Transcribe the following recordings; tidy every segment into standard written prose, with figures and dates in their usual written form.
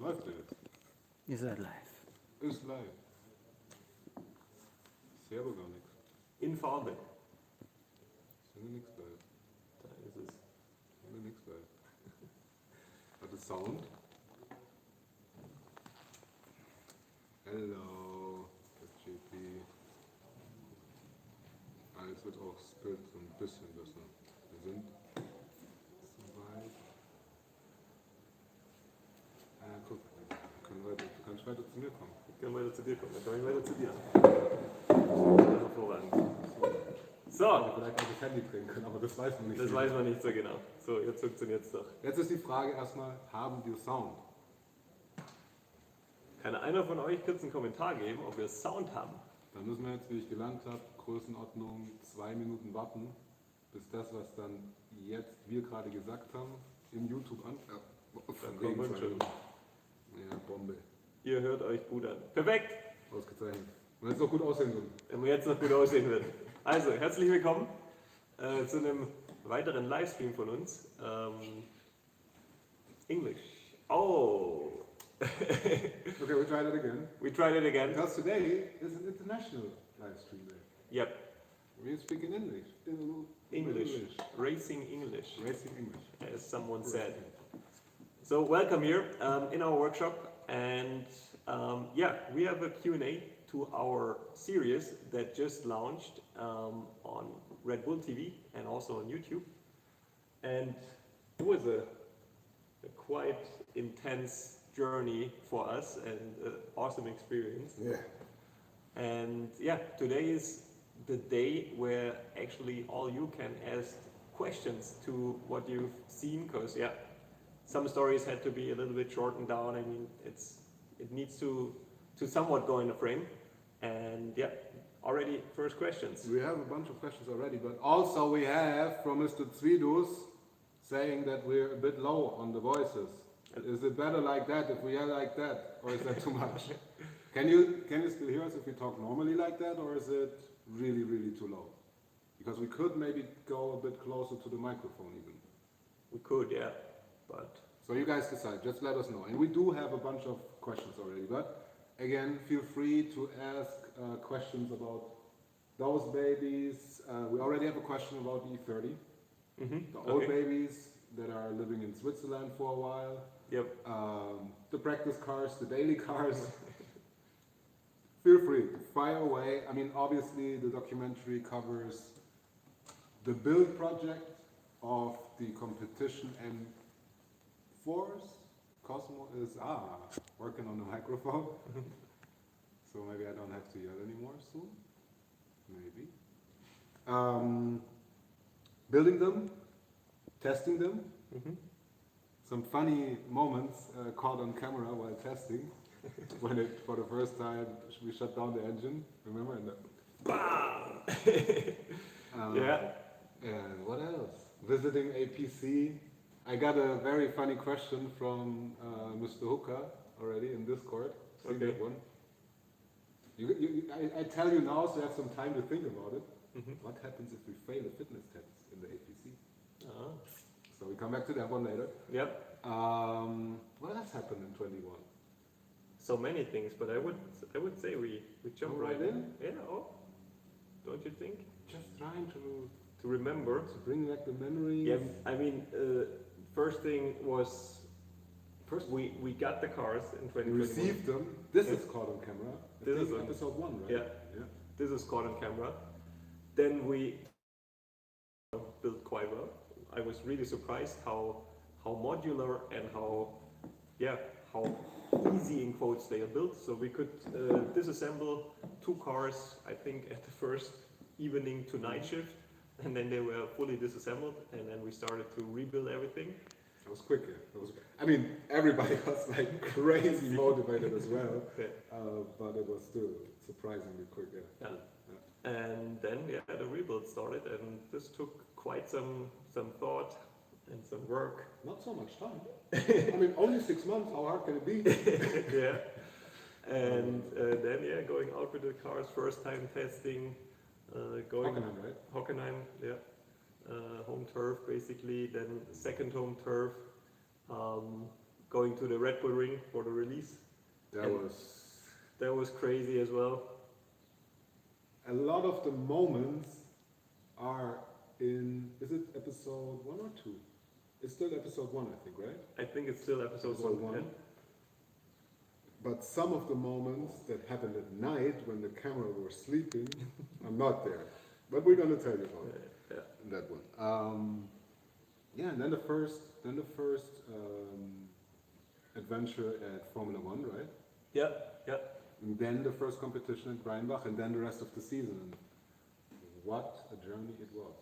Läuft der jetzt? Ihr seid live. Ist live. Ich sehe aber gar nichts. In Farbe. Ich sehe nichts live. Da ist es. Ich sehe nichts live. Hat es Sound? Hello, GP. Ah, jetzt wird auch das Bild so ein bisschen besser. Wir sind soweit. Guck, du kannst weiter zu mir kommen. Ich kann weiter zu dir kommen, dann komme ich weiter zu dir. Hervorragend. So. Ich hätte vielleicht auch das Handy drehen können, aber das weiß man nicht. Das weiß man nicht so genau. So, jetzt funktioniert es doch. Jetzt ist die Frage erstmal, haben wir Sound? Kann einer von euch kurz einen Kommentar geben, ob wir Sound haben? Dann müssen wir jetzt, wie ich gelernt habe, Größenordnung 2 Minuten warten, bis das, was dann jetzt wir gerade gesagt haben, in YouTube an. Dann kommen wir schon. Ja, Bombe. Ihr hört euch gut an. Perfekt! Ausgezeichnet. Und jetzt noch gut aussehen würden. Wenn wir jetzt noch gut aussehen wird. Also, herzlich willkommen zu einem weiteren Livestream von uns. English. Oh! Okay, we tried it again. We tried it again. Because today is an international live stream day. Yep. We speak in English. English. Racing English, Racing English. as someone said. So welcome here in our workshop, and yeah, we have a Q&A to our series that just launched on Red Bull TV and also on YouTube. And it was a quite intense journey for us and an awesome experience. Yeah. And yeah, today is the day where actually all you can ask questions to what you've seen, because yeah, some stories had to be a little bit shortened down. I mean, it needs to somewhat go in the frame. And yeah, already first questions. We have a bunch of questions already, but also we have from Mr. Zwiedus saying that we're a bit low on the voices. Is it better like that if we are like that, or is that too much? Can you still hear us if we talk normally like that, or is it really, really too low? Because we could maybe go a bit closer to the microphone even. We could, yeah, but... So you guys decide, just let us know. And we do have a bunch of questions already, but again, feel free to ask questions about those babies. We already have a question about the E30, the old babies that are living in Switzerland for a while. Yep. The practice cars, the daily cars. Feel free, fire away. I mean, obviously the documentary covers the build project of the competition, and Force Cosmo is working on the microphone. So maybe I don't have to yell anymore soon. Maybe. Building them, testing them. Some funny moments caught on camera while testing. When it, for the first time, we shut down the engine. Remember? And yeah. And what else? Visiting APC. I got a very funny question from Mr. Hooker already in Discord. See that one? I tell you now, so you have some time to think about it. What happens if we fail a fitness test in the APC? So we come back to that one later. Yep. What else happened in 21? So many things, but I would say we jump right in. Yeah. Oh, don't you think? Just trying to remember. To bring back the memories. Yeah. I mean, first thing was we got the cars in 2021. We received them. This is caught on camera. This is episode 1, right? Yeah. This is caught on camera. Then we built quite well. I was really surprised how modular and how easy in quotes they are built. So we could disassemble 2 cars, I think, at the first evening to night shift, and then they were fully disassembled, and then we started to rebuild everything. It was quick. I mean, everybody was like crazy motivated as well, but it was still surprisingly quick. Yeah. And then the rebuild started, and this took quite some thought and some work. Not so much time. I mean, only 6 months. How hard can it be? Yeah. And then going out with the cars, first time testing, going Hockenheim, right? Hockenheim, yeah. Home turf basically. Then second home turf, going to the Red Bull Ring for the release. That was crazy as well. A lot of the moments are in, is it episode 1 or 2? It's still episode 1, I think, right? I think it's still episode 1. Yeah. But some of the moments that happened at night when the camera was sleeping are not there. But we're going to tell you about that one. Yeah, and then the first adventure at Formula 1, right? Yeah, yeah. And then the first competition at Rheinbach, and then the rest of the season. And what a journey it was.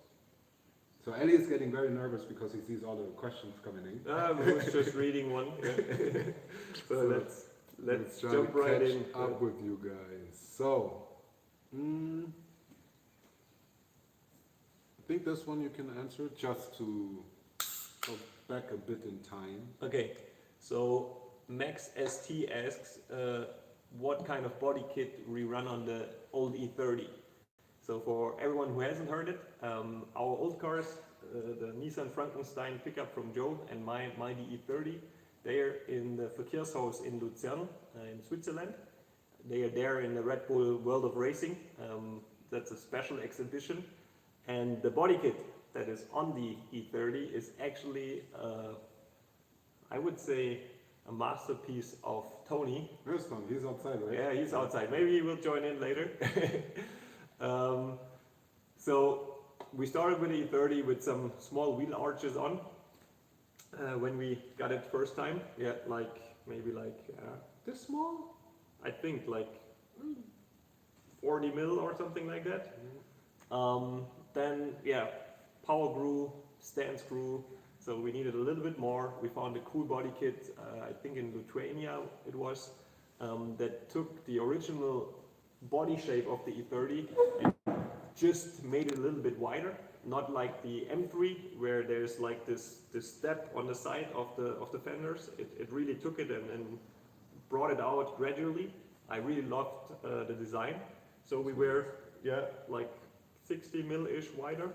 So Ellie is getting very nervous because he sees all the questions coming in. I was just reading one. Yeah. So let's jump right in. Up with you guys. So, I think this one you can answer just to go back a bit in time. Okay, so Max ST asks what kind of body kit we run on the old E30. So for everyone who hasn't heard it, our old cars, the Nissan Frankenstein pickup from Joe and my E30, they are in the Verkehrshaus in Luzern, in Switzerland. They are there in the Red Bull World of Racing. That's a special exhibition. And the body kit that is on the E30 is actually, I would say, a masterpiece of Tony. Where's Tony? He's outside, right? Yeah, he's outside. Maybe he will join in later. So we started with the E30 with some small wheel arches on. When we got it first time, maybe This small? I think like 40 mil or something like that. Then power grew, stance grew, so we needed a little bit more. We found a cool body kit, I think in Lithuania it was, that took the original body shape of the E30 and just made it a little bit wider. Not like the M3 where there's like this step on the side of the fenders. It really took it and brought it out gradually. I really loved the design. So we were like 60 mil-ish wider.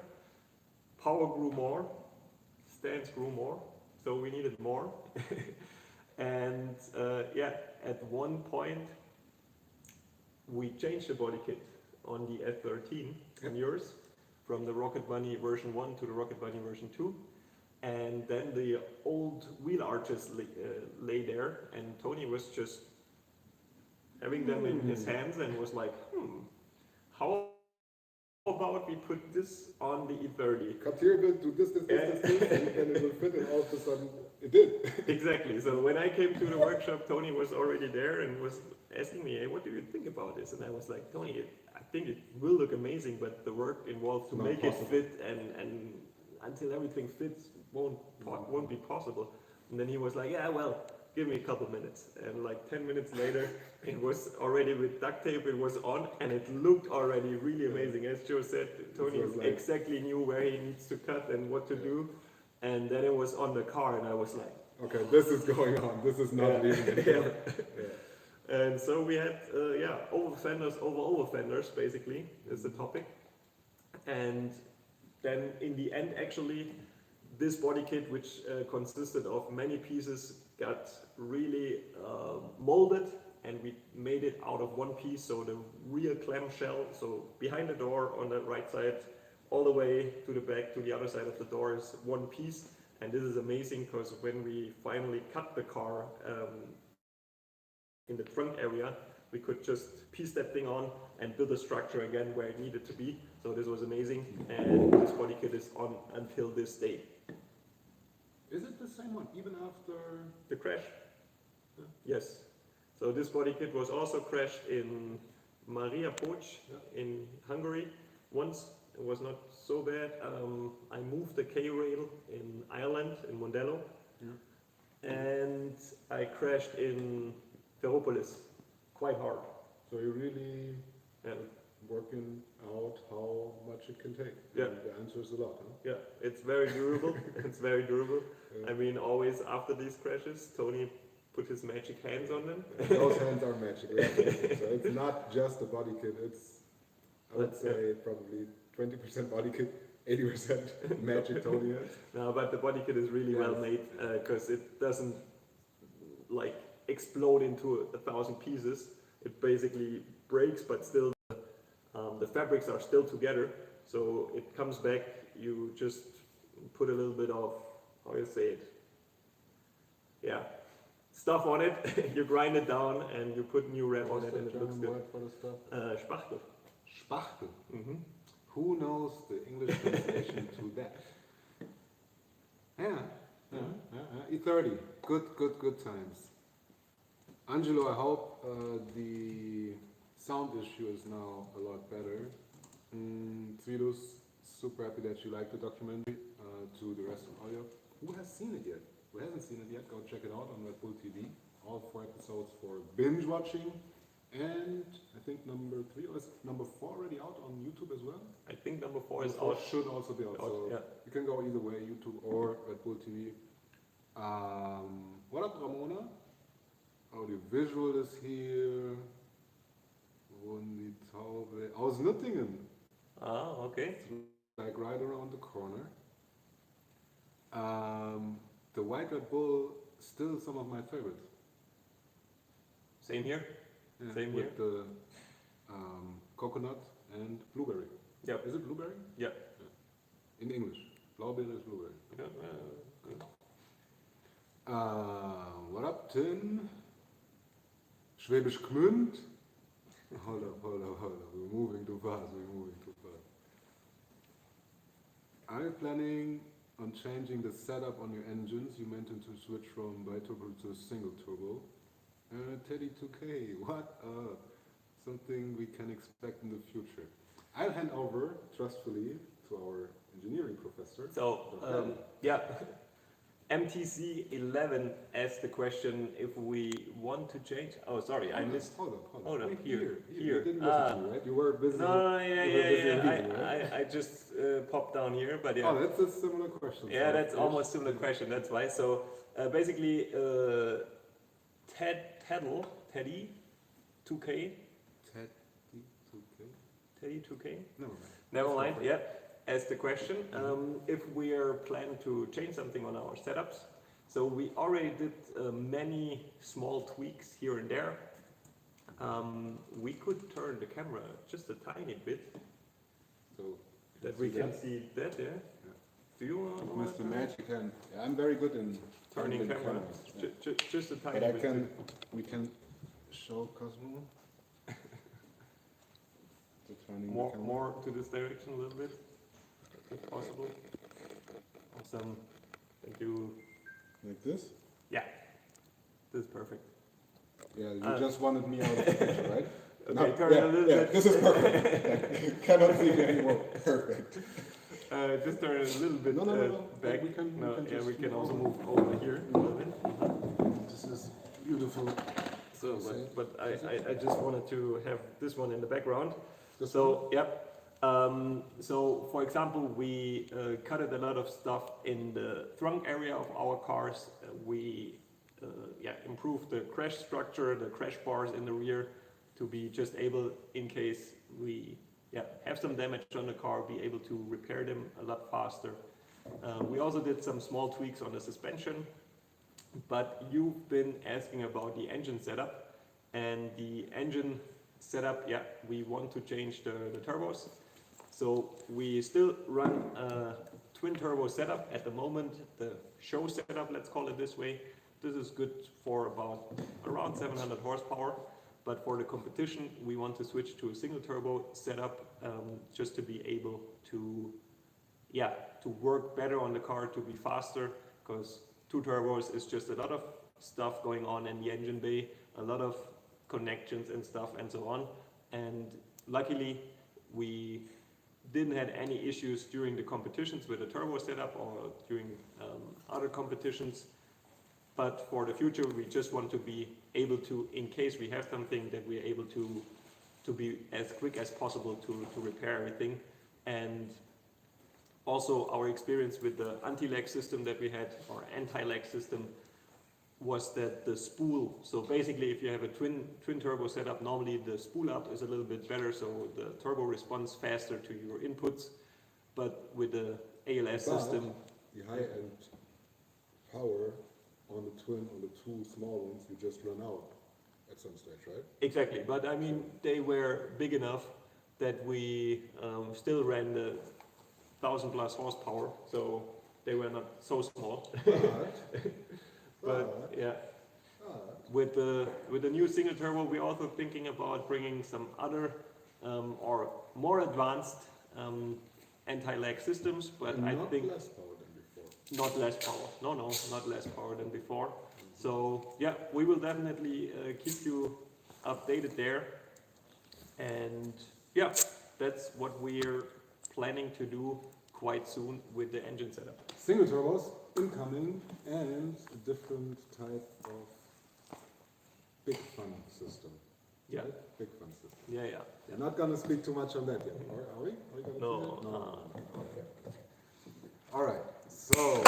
Power grew more, stance grew more, so we needed more. And at one point we changed the body kit on the F13 on yours, from the Rocket Bunny version 1 to the Rocket Bunny version 2. And then the old wheel arches lay there, and Tony was just having them in his hands and was like, how about we put this on the E30? Cut here a bit, do this, and it will fit, and all of a sudden it did. Exactly. So when I came to the workshop, Tony was already there and was asking me, hey, what do you think about this? And I was like, Tony, I think it will look amazing, but the work involved to make it fit and until everything fits won't be possible. And then he was like, yeah, well, give me a couple minutes. And like 10 minutes later, it was already with duct tape, it was on, and it looked already really amazing. As Joe said, Tony exactly knew where he needs to cut and what to do. And then it was on the car, and I was like, okay, this is going on. This is not leaving anymore. And so we had, over fenders, basically, is the topic. And then in the end, actually, this body kit, which consisted of many pieces, got really molded, and we made it out of one piece. So the rear clamshell, so behind the door on the right side, all the way to the back, to the other side of the door is one piece. And this is amazing because when we finally cut the car in the trunk area, we could just piece that thing on and build the structure again where it needed to be. So this was amazing, and this body kit is on until this day. Is it the same one, even after the crash? Yes. So this body kit was also crashed in Mariapoc in Hungary once. It was not so bad. I moved the K-rail in Ireland, in Mondello, and I crashed in Ferropolis quite hard. So you're really working out how much it can take. Yeah. And the answer is a lot, huh? Yeah, it's very durable. It's very durable. I mean, always after these crashes, Tony put his magic hands on them. Those hands are magic. Right? So it's not just a body kit. It's, I would say, probably 20% body kit, 80% magic Tony hands. No, but the body kit is really well made because it doesn't like explode into 1,000 pieces. It basically breaks, but still the fabrics are still together. So it comes back. You just put a little bit of, how you say it, yeah, stuff on it. You grind it down and you put new wrap on it, and it looks good. Word for the stuff? Spachtel. Spachtel. Mm-hmm. Who knows the English translation to that? Yeah. E30. Good times. Angelo, I hope the sound issue is now a lot better. Trilus, super happy that you like the documentary. To the rest of audio. Who has seen it yet? Who hasn't seen it yet, go check it out on Red Bull TV. All 4 episodes for binge watching. And I think number 3 or is number 4 already out on YouTube as well? I think number 4 is Number out. should also be out. So yeah. you can go either way, YouTube or Red Bull TV. What up, Ramona? Audio visual is here. Wundi Taube. Aus Nüttingen. Ah, okay. Like right around the corner. The white Red Bull, still some of my favorites. Same here. Yeah, Same with here. the coconut and blueberry. Yep. Is it blueberry? Yeah. In English. Blaubeere is blueberry. Good. What up, Tim? Schwäbisch Gmünd? Hold up. We're moving too fast. Are you planning on changing the setup on your engines? You mentioned to switch from bi-turbo to single turbo. Teddy 2K, what up? Something we can expect in the future. I'll hand over, trustfully, to our engineering professor. So, yeah, MTC 11 asked the question if we want to change. Oh, sorry, I missed. Hold up. Wait, here. You didn't listen to me, right? You were busy. I just popped down here, but yeah. Oh, that's a similar question. Yeah, that's almost similar question. That's why. So basically, Teddy 2K. Teddy 2K. Never mind. Yeah. Asked the question if we are planning to change something on our setups. So we already did many small tweaks here and there. We could turn the camera just a tiny bit so that we can see that. Yeah. Do you want Mr. Magic can? Yeah, I'm very good in turning camera. Just a tiny but bit. We can show Cosmo. More to this direction a little bit, if possible. Awesome. Thank you. Like this? Yeah. This is perfect. Yeah, you just wanted me out of the picture, right? Okay, turn a little bit. This is perfect. Cannot see me anymore. Perfect. Just turn it a little bit back. We can also move over here a little bit. This is beautiful. So, but I just wanted to have this one in the background. So, so for example, we cutted a lot of stuff in the trunk area of our cars. We improved the crash structure, the crash bars in the rear, to be just able, in case we have some damage on the car, be able to repair them a lot faster. We also did some small tweaks on the suspension, but you've been asking about the engine setup, and the engine setup, we want to change the turbos. So we still run a twin turbo setup at the moment, the show setup, let's call it this way. This is good for around 700 horsepower, but for the competition we want to switch to a single turbo setup, just to be able to work better on the car, to be faster, because 2 turbos is just a lot of stuff going on in the engine bay, a lot of connections and stuff and so on. And luckily we didn't have any issues during the competitions with the turbo setup or during other competitions. But for the future, we just want to be able to, in case we have something, that we're able to be as quick as possible to repair everything. And also our experience with the anti-lag system that we had, or anti-lag system, was that the spool, so basically if you have a twin turbo setup, normally the spool up is a little bit better, so the turbo responds faster to your inputs. But with the ALS system, the high-end power on the twin or the two small ones, you just run out at some stage, right? Exactly, but I mean, they were big enough that we still ran the 1,000+ horsepower, so they were not so small. But yeah, with the new single turbo, we're also thinking about bringing some other or more advanced anti-lag systems. But I think less power than before. not less power. No, not less power than before. So yeah, we will definitely keep you updated there. And yeah, that's what we're planning to do quite soon with the engine setup. Single turbos incoming and a different type of big fun system. Yeah. Right? Big fun system. Yeah. We're not going to speak too much on that yet, are we? Are we gonna No. do that? Okay. All right. So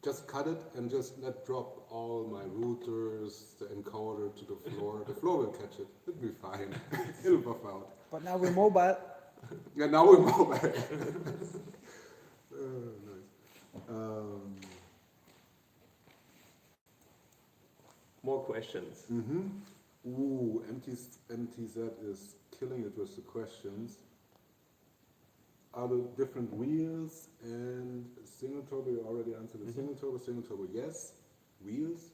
just cut it and just let drop all my routers, the encoder to the floor. The floor will catch it. It'll be fine. It'll buff out. But now we're mobile. Yeah, now we're mobile. Nice. More questions. Ooh, MTZ is killing it with the questions. Are the different wheels and single turbo? You already answered the single turbo, yes. Wheels,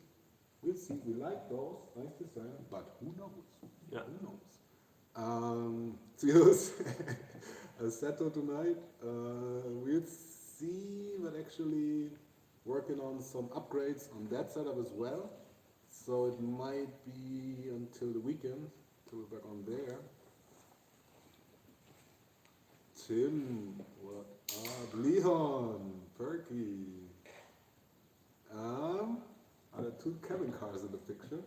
we'll see. We like those, nice design, but who knows? Yeah. Who knows? Seals, Assetto tonight. We'll see, but actually working on some upgrades on that setup as well. So it might be until the weekend, till we're back on there. Tim, what up? Leon, Perky. Are there two cabin cars in the picture?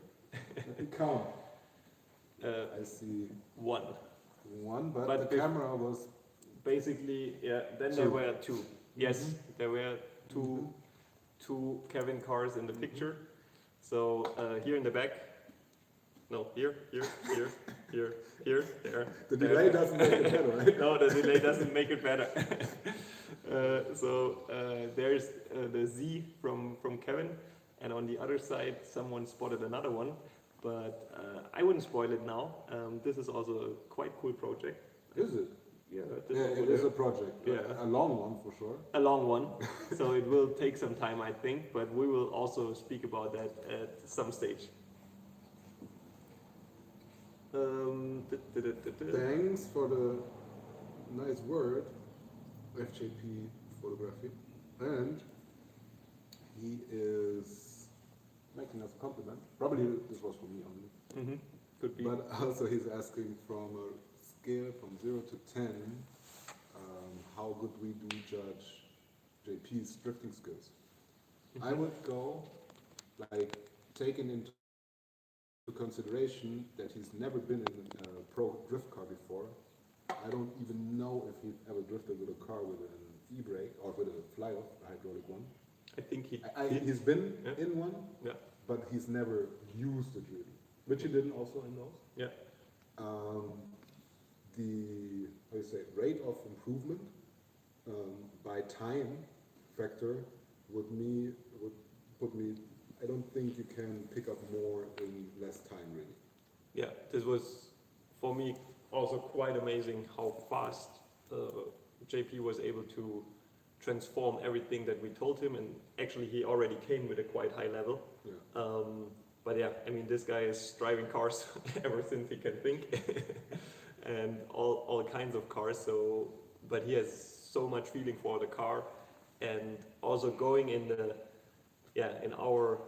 Let me count. I see One. but But the camera was basically, yeah. Then there were two. Yes, there were two cabin cars in the picture. So here in the back. No, here, there. the delay doesn't make it better, right? No, the delay doesn't make it better. There's the Z from Kevin, and on the other side, someone spotted another one, but I wouldn't spoil it now. This is also a quite cool project. Is it? Yeah, It is a project. Yeah. A long one for sure. a long one, so it will take some time, I think, but we will also speak about that at some stage. Thanks for the nice word, FJP photography. And he is making us a compliment. Probably this was for me only. Could be. But also he's asking from a scale from 0 to 10, how good we do judge JP's drifting skills. I would go, like, taking into consideration that he's never been in a pro drift car before. I don't even know if he's ever drifted with a car with an e-brake or with a fly-off, a hydraulic one. I think He's been in one, Yeah. but he's never used it really. Which he didn't also in those. Yeah. The rate of improvement by time factor would put me. I don't think you can pick up more in less time really. Yeah, this was for me also quite amazing how fast JP was able to transform everything that we told him, and actually he already came with a quite high level. Yeah. But yeah, I mean, this guy is driving cars ever since he can think, and all kinds of cars. So, but he has so much feeling for the car, and also going in in our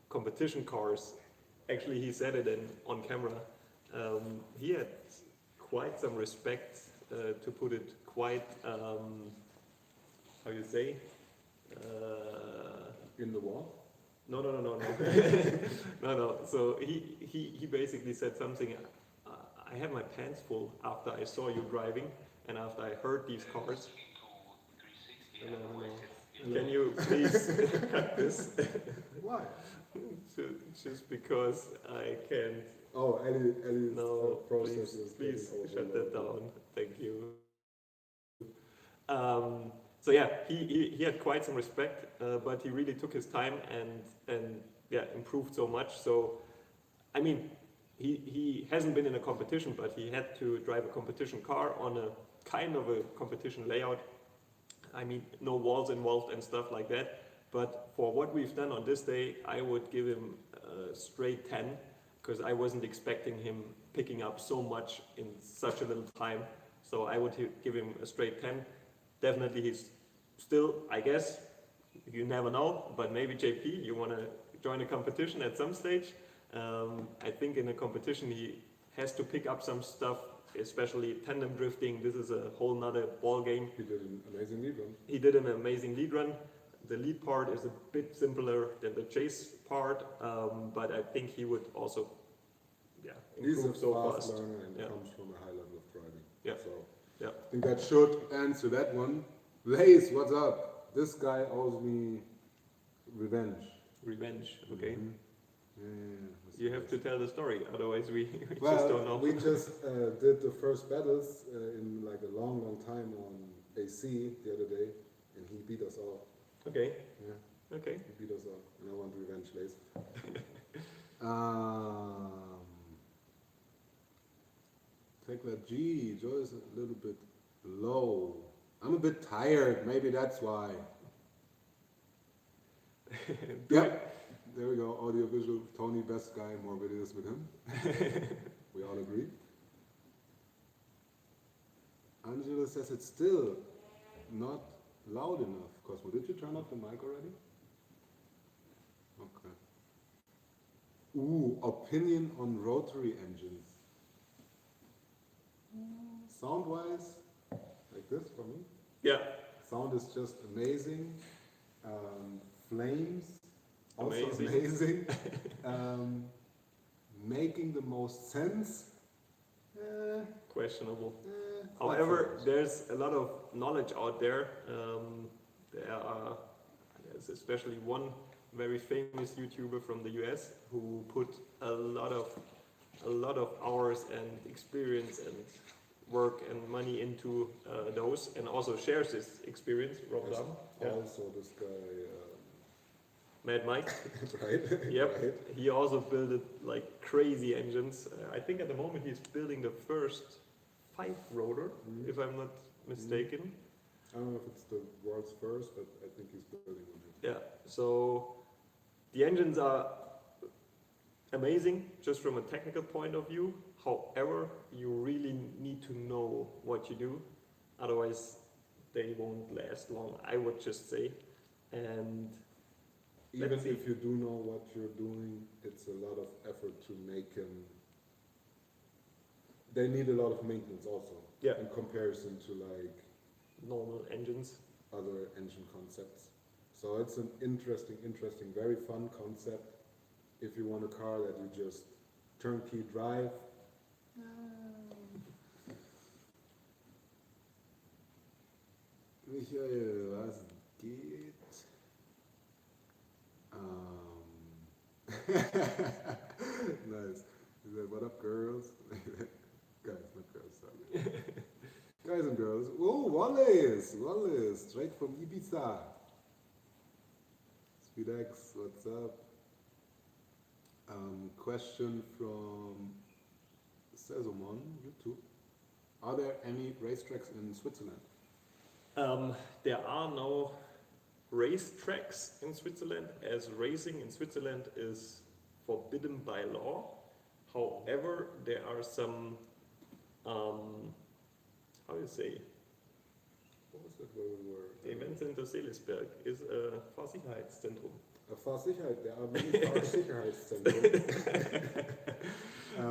competition cars. Actually, he said it on camera. He had quite some respect, to put it quite, how you say? In the wall? No. No. So he basically said something. I had my pants full after I saw you driving and after I heard these cars. Can you please cut this? Why? Just because I can't. Oh, Ellie's No, process is please getting shut that overloaded. down. Thank you. So yeah, he had quite some respect, but he really took his time and yeah, improved so much. So I mean, he hasn't been in a competition, but he had to drive a competition car on a kind of a competition layout. I mean, no walls involved and stuff like that. But for what we've done on this day, I would give him a straight 10, because I wasn't expecting him picking up so much in such a little time. So I would give him a straight 10. Definitely he's still, I guess, you never know, but maybe JP, you want to join a competition at some stage. I think in a competition he has to pick up some stuff, especially tandem drifting. This is a whole nother ball game. He did an amazing lead run. He did an amazing lead run. The lead part is a bit simpler than the chase part, but I think he would also He's a improve so fast fast. learner and comes from a high level of driving. Yeah. So Yeah. I think that should answer that one. Lace, what's up? This guy owes me revenge. Revenge, okay. Mhm. Yeah. You have to tell the story, otherwise we just Well, don't know. we just did the first battles in like a long, long time on AC the other day, and he beat us all. Okay, Yeah, okay. he beat us all, and I want revenge, Lace. Tekla G, Joe is a little bit low. I'm a bit tired, maybe that's why. Yep, there we go, audiovisual, Tony, best guy, more videos with him. We all agree. Angela says it's still not loud enough. Cosmo, did you turn off the mic already? Okay. Ooh, opinion on rotary engines. Sound-wise, like this for me. Yeah, Sound is just amazing. Flames, also Amazing. amazing. Making the most sense. questionable. It's not However, so much. there's a lot of knowledge out there. There's especially one very famous YouTuber from the US who put a lot of hours and experience and work and money into those, and also shares his experience. Rob Yes. Dahm, yeah. Also, this guy, Mad Mike. right? Yep. Right. He also built like crazy engines. I think at the moment he's building the first 5-rotor, Mhm. if I'm not mistaken. I don't know if it's the world's first, but I think he's building one. Yeah. So the engines are amazing just from a technical point of view. However, you really need to know what you do, otherwise they won't last long, I would just say. And Even let's see. if you do know what you're doing, it's a lot of effort to make them. They need a lot of maintenance also. Yeah. In comparison to like normal engines. other engine concepts. So it's an interesting, very fun concept. If you want a car that you just turnkey drive. Michael, was geht? Nice. He said, what up, girls? Guys, not girls, sorry. Guys and girls. Oh, Wallace, straight from Ibiza. Speedex, what's up? Question from Sesomon, YouTube. Are there any racetracks in Switzerland? There are no racetracks in Switzerland, as racing in Switzerland is forbidden by law. However, there are some, how do you say, What was that where we were? the Eventcenter Seelisberg is a Fahrsicherheitszentrum. Fahrsicherheit, there are many Fahrsicherheitszentren.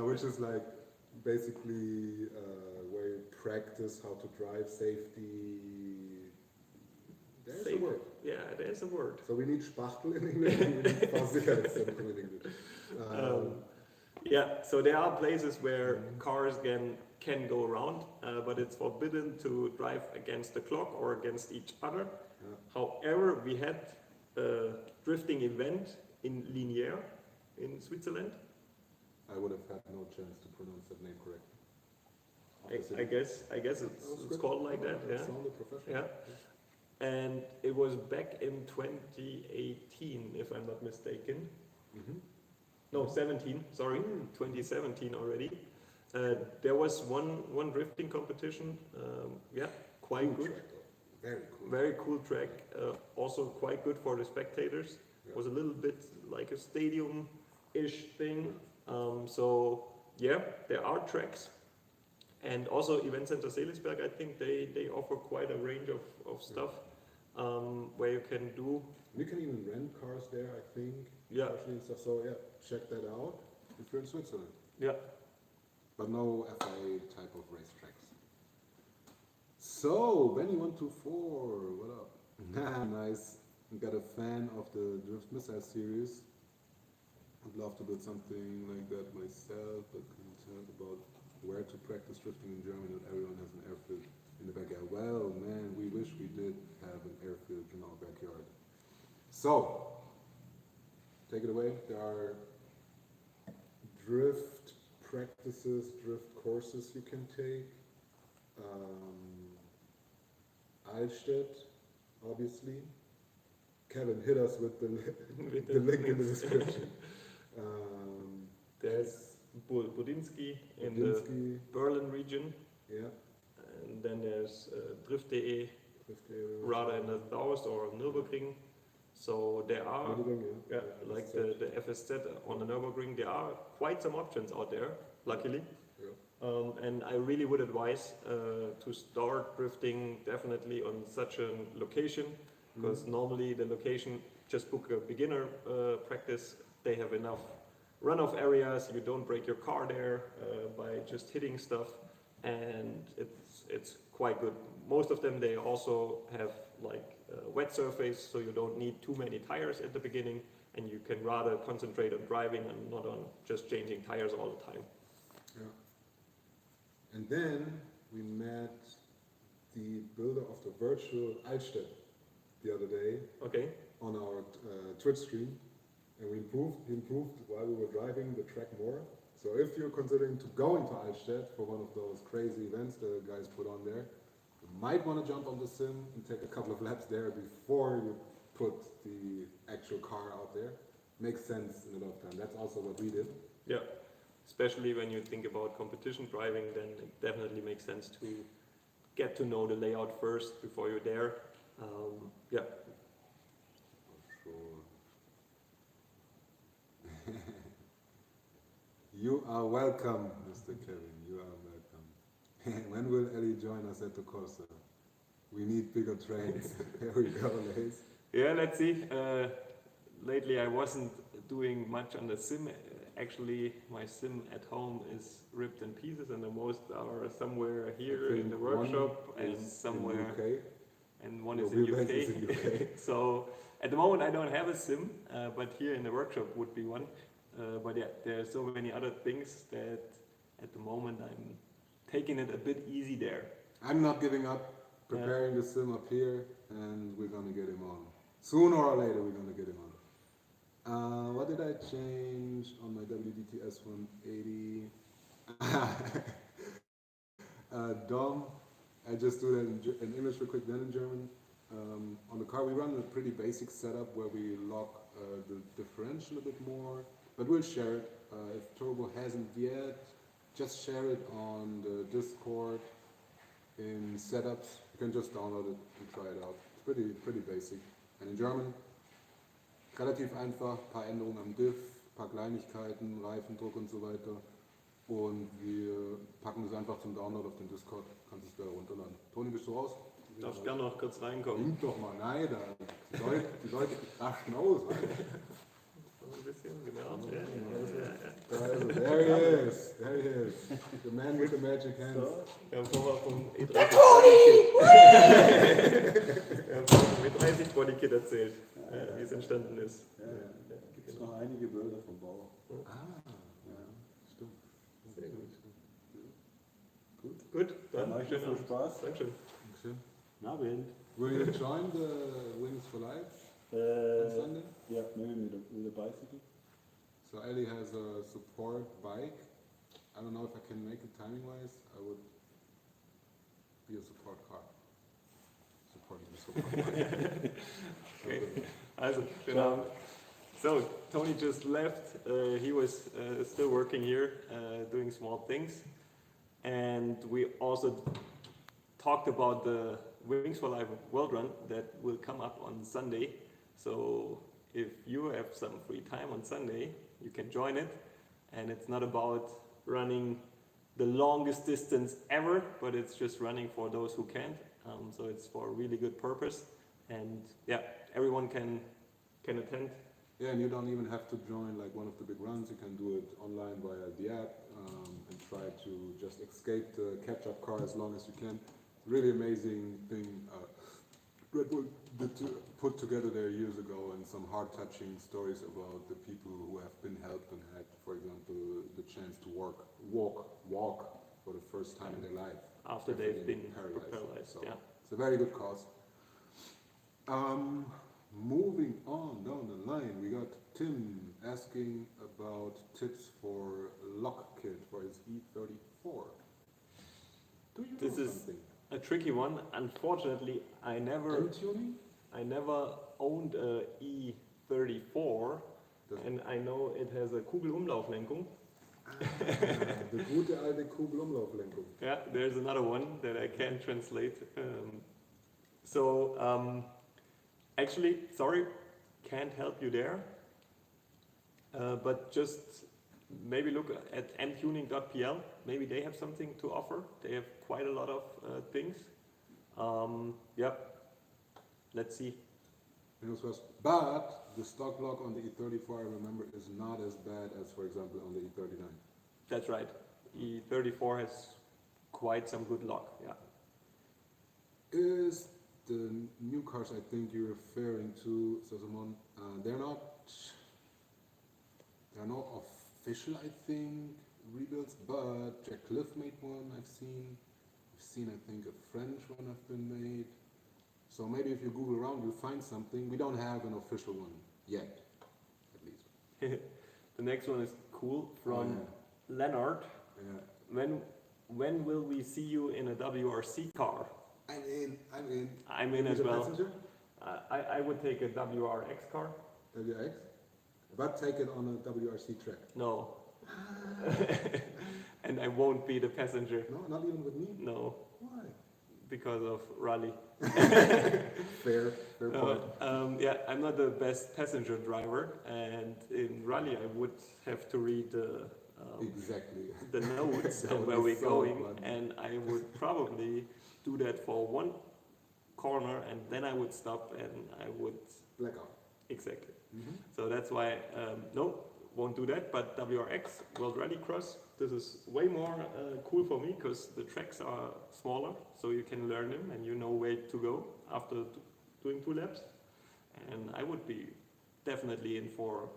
Which is like basically where you practice how to drive safety. There's a word. Yeah, there's a word. So we need Spachtel in English and we need Fahrsicherheitszentrum in English. Yeah, so there are places where cars can go around, but it's forbidden to drive against the clock or against each other. Yeah. However, we had a drifting event in Linéaire in Switzerland. I would have had no chance to pronounce that name correctly. I guess it's called like that. Yeah. Sounded professional. Yeah. and it was back in 2018, if I'm not mistaken. Mhm. No, 17. Sorry, 2017 already. There was one drifting competition. Yeah, quite Cool good. track, though. Very cool. Very cool track. Also quite good for the spectators. Yeah. Was a little bit like a stadium-ish thing. So yeah, there are tracks. And also Event Center Seelisberg, I think they offer quite a range of stuff where you can do. You can even rent cars there, I think. Yeah. Partially and stuff. So yeah, check that out if you're in Switzerland. Yeah. But no FIA type of racetracks. So, Benny124, what up? Nice. Got a fan of the Drift Missile series. I'd love to build something like that myself, but concerned about where to practice drifting in Germany. Not everyone has an airfield in the backyard. Well, man, we wish we did have an airfield in our backyard. So, take it away. There are drift practices, drift courses you can take. Eichstätt, obviously. Kevin, hit us with the link in the description. There's Budinski in Budinski, the Berlin region, yeah. and then there's Drift.de, Drift rather in the south or Nürburgring. So there are, yeah, like the FSZ on the Nürburgring, there are quite some options out there, luckily. Yeah. And I really would advise to start drifting definitely on such a location, because normally the location, just book a beginner practice, they have enough runoff areas, you don't break your car there by just hitting stuff, and it's quite good. Most of them, they also have like wet surface, so you don't need too many tires at the beginning, and you can rather concentrate on driving and not on just changing tires all the time. Yeah. And then we met the builder of the virtual Eichstätt the other day. Okay. On our Twitch stream, and he improved while we were driving the track more. So if you're considering to go into Eichstätt for one of those crazy events the guys put on there, you might want to jump on the sim and take a couple of laps there before you put the actual car out there. Makes sense in a lot of time. That's also what we did. Yeah, especially when you think about competition driving, then it definitely makes sense to get to know the layout first before you're there. Yeah. Sure. You are welcome, Mr. Kevin. You are welcome. When will Ellie join us at the Corsa? We need bigger trains. Here we go, Lace. Yeah, let's see. Lately I wasn't doing much on the sim. Actually, my sim at home is ripped in pieces, and the most are somewhere here in the workshop and somewhere. In UK. And one is in UK. So at the moment I don't have a sim, but here in the workshop would be one. But yeah, there are so many other things that at the moment I'm taking it a bit easy there. I'm not giving up, preparing the sim up here, and we're gonna get him on. Sooner or later we're gonna get him on. What did I change on my WDTS 180? Dom, I just do that in English real quick, then in German. On the car we run a pretty basic setup where we lock the differential a bit more, but we'll share it. If Turbo hasn't yet, just share it on the Discord in setups. You can just download it and try it out. It's pretty basic. And in German, relativ einfach, paar Änderungen am Diff, paar Kleinigkeiten, Reifendruck und so weiter. Und wir packen das einfach zum Download auf den Discord. Kannst es da runterladen. Toni, bist du raus? Darfst gerne noch kurz reinkommen. Nimmt doch mal, nein, die Leute raschen aus. Ein bisschen, genau. There he is, the man with the magic hands. So, wir haben vorher vom E30 Body Kit erzählt, wie es entstanden ist. Ja. Gibt es noch einige Bilder vom Bau. Ja, stimmt. Sehr gut. Gut, dann Euch schönen viel Abend. Spaß. Dankeschön. Guten Abend. Will you join the Wings for Life on Sunday? Yeah, maybe with a bicycle. So Ellie has a support bike. I don't know if I can make it timing wise. I would be a support car. recording this so far. Okay. Also, so Tony just left. He was still working here, doing small things, and we also talked about the Wings for Life World Run that will come up on Sunday. So if you have some free time on Sunday, you can join it. And it's not about running the longest distance ever, but it's just running for those who can't. So it's for a really good purpose, and yeah, everyone can attend. Yeah, and you don't even have to join like one of the big runs. You can do it online via the app and try to just escape the catch-up car as long as you can. Really amazing thing Red Bull put together there years ago, and some heart-touching stories about the people who have been helped and had, for example, the chance to walk for the first time in their life After they've been paralyzed. So yeah. it's a very good cause. Moving on down the line, we got Tim asking about tips for lock kit for his E34. Do you This know is something? a tricky one. Unfortunately, I never owned a E34, and I know it has a Kugelumlauflenkung. The gute alte Kugelumlauflenkung. Yeah, there's another one that I can't translate. Actually, sorry, can't help you there. But just maybe look at ntuning.pl. Maybe they have something to offer. They have quite a lot of things. Yep. Let's see. But the stock lock on the E34, I remember, is not as bad as, for example, on the E39. That's right. E34 has quite some good lock. Yeah. Is the new cars I think you're referring to, Sasamon, they're not official, I think, rebuilds, but Jack Cliff made one I've seen. I've seen, I think, a French one have been made. So maybe if you Google around, you'll find something. We don't have an official one yet, at least. The next one is cool from Leonard. Yeah. When will we see you in a WRC car? I'm in as a well. Passenger? I would take a WRX car. WX? But take it on a WRC track. No. And I won't be the passenger. No, not even with me? No. Why? Because of rally. Fair point. Yeah, I'm not the best passenger driver, and in rally I would have to read Exactly. the notes That of would where be we're so going, fun. and I would probably do that for one corner, and then I would stop and I would Blackout. exactly. Mm-hmm. So that's why no, won't do that. But WRX World Rallycross, this is way more cool for me because the tracks are smaller, so you can learn them and you know where to go after doing 2 laps. And I would be definitely in for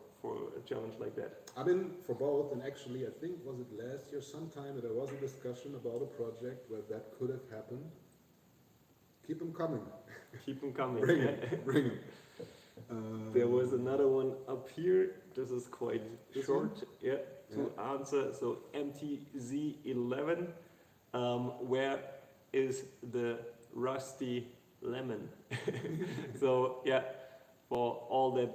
a challenge like that. I've been for both, and actually I think, was it last year sometime that there was a discussion about a project where that could have happened. Keep them coming. Keep them coming. Bring them. There was another one up here. This is quite This short. one? Yeah, to answer. So MTZ11, where is the rusty lemon? So yeah, for all that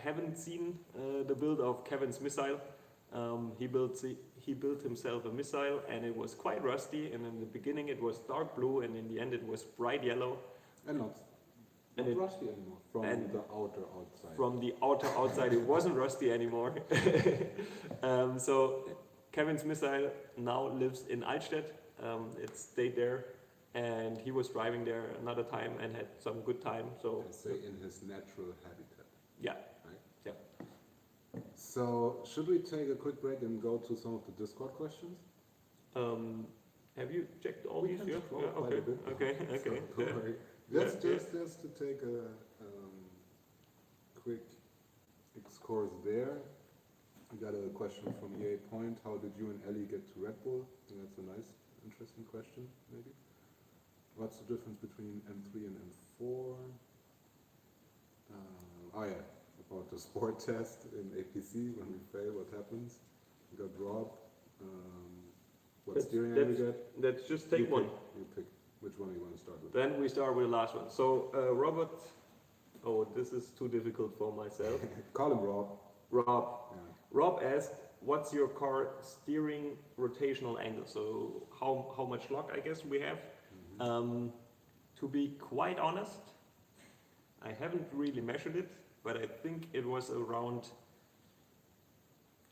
haven't seen the build of Kevin's missile, he built himself a missile, and it was quite rusty. And in the beginning it was dark blue, and in the end it was bright yellow. And not rusty anymore from the outer outside. From the outer outside, it wasn't rusty anymore. So Kevin's missile now lives in Altstedt. It stayed there, and he was driving there another time and had some good time. So Let's say in his natural habitat. yeah, Right? yeah. So should we take a quick break and go to some of the Discord questions? Have you checked all We these? can Yeah. scroll Yeah, quite a bit. Okay. So Yeah. don't worry. Yeah, Just to take a quick excursus there. We got a question from EA Point. How did you and Ellie get to Red Bull? I think that's a nice, interesting question, maybe. What's the difference between M3 and M4? About the sport test in APC. When we fail, what happens? We got dropped. What steering angle we get? Let's just take one. You pick. Which one do you want to start with? Then we start with the last one. So Robert, oh, this is too difficult for myself. Call him Rob. Rob. Yeah. Rob asked, what's your car steering rotational angle? So how much lock I guess we have. To be quite honest, I haven't really measured it, but I think it was around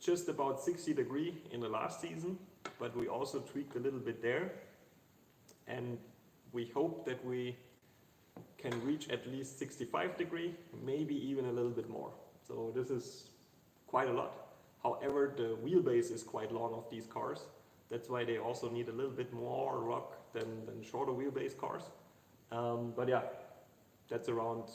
just about 60 degrees in the last season, but we also tweaked a little bit there. And we hope that we can reach at least 65 degrees, maybe even a little bit more. So this is quite a lot. However, the wheelbase is quite long of these cars. That's why they also need a little bit more rock than shorter wheelbase cars. But yeah, that's around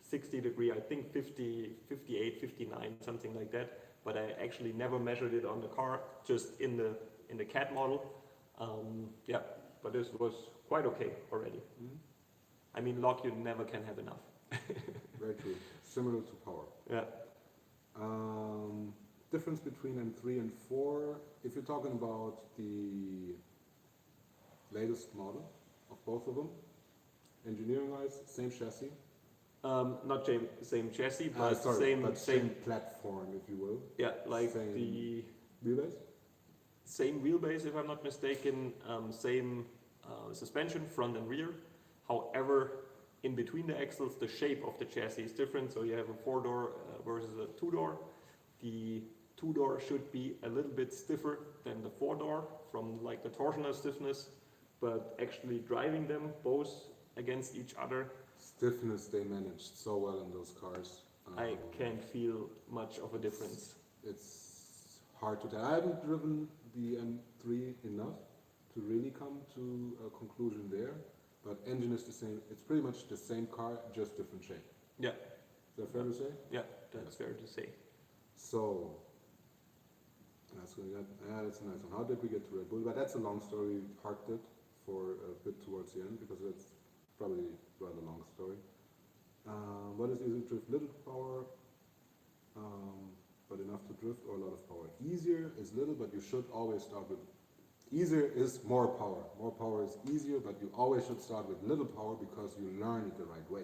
60 degrees, I think 50, 58, 59, something like that. But I actually never measured it on the car, just in the CAD model. Yeah, but this was quite okay already. I mean, lock you never can have enough. Very true. Similar to power. Yeah. Difference between M3 and 4, if you're talking about the latest model of both of them, engineering-wise, same chassis. Not same chassis, but sorry, same platform, if you will. Yeah, like same the wheelbase. same wheelbase, if I'm not mistaken. Same suspension, front and rear. However, in between the axles, the shape of the chassis is different. So you have a 4-door versus a 2-door. The 2-door should be a little bit stiffer than the 4-door from like the torsional stiffness, but actually driving them both against each other, Stiffness they managed so well in those cars. I can't feel much of a difference. It's hard to tell. I haven't driven the M3 enough to really come to a conclusion there, but engine is the same. It's pretty much the same car, just different shape. Yeah. Is that fair to say? Yeah, that's fair to say. So, that's a nice one. How did we get to Red Bull? But that's a long story. We parked it for a bit towards the end because it's probably a rather long story. What is easier to drift? Little power, but enough to drift, or a lot of power? Easier is little, but you should always start with. Easier is more power. More power is easier, but you always should start with little power because you learn it the right way.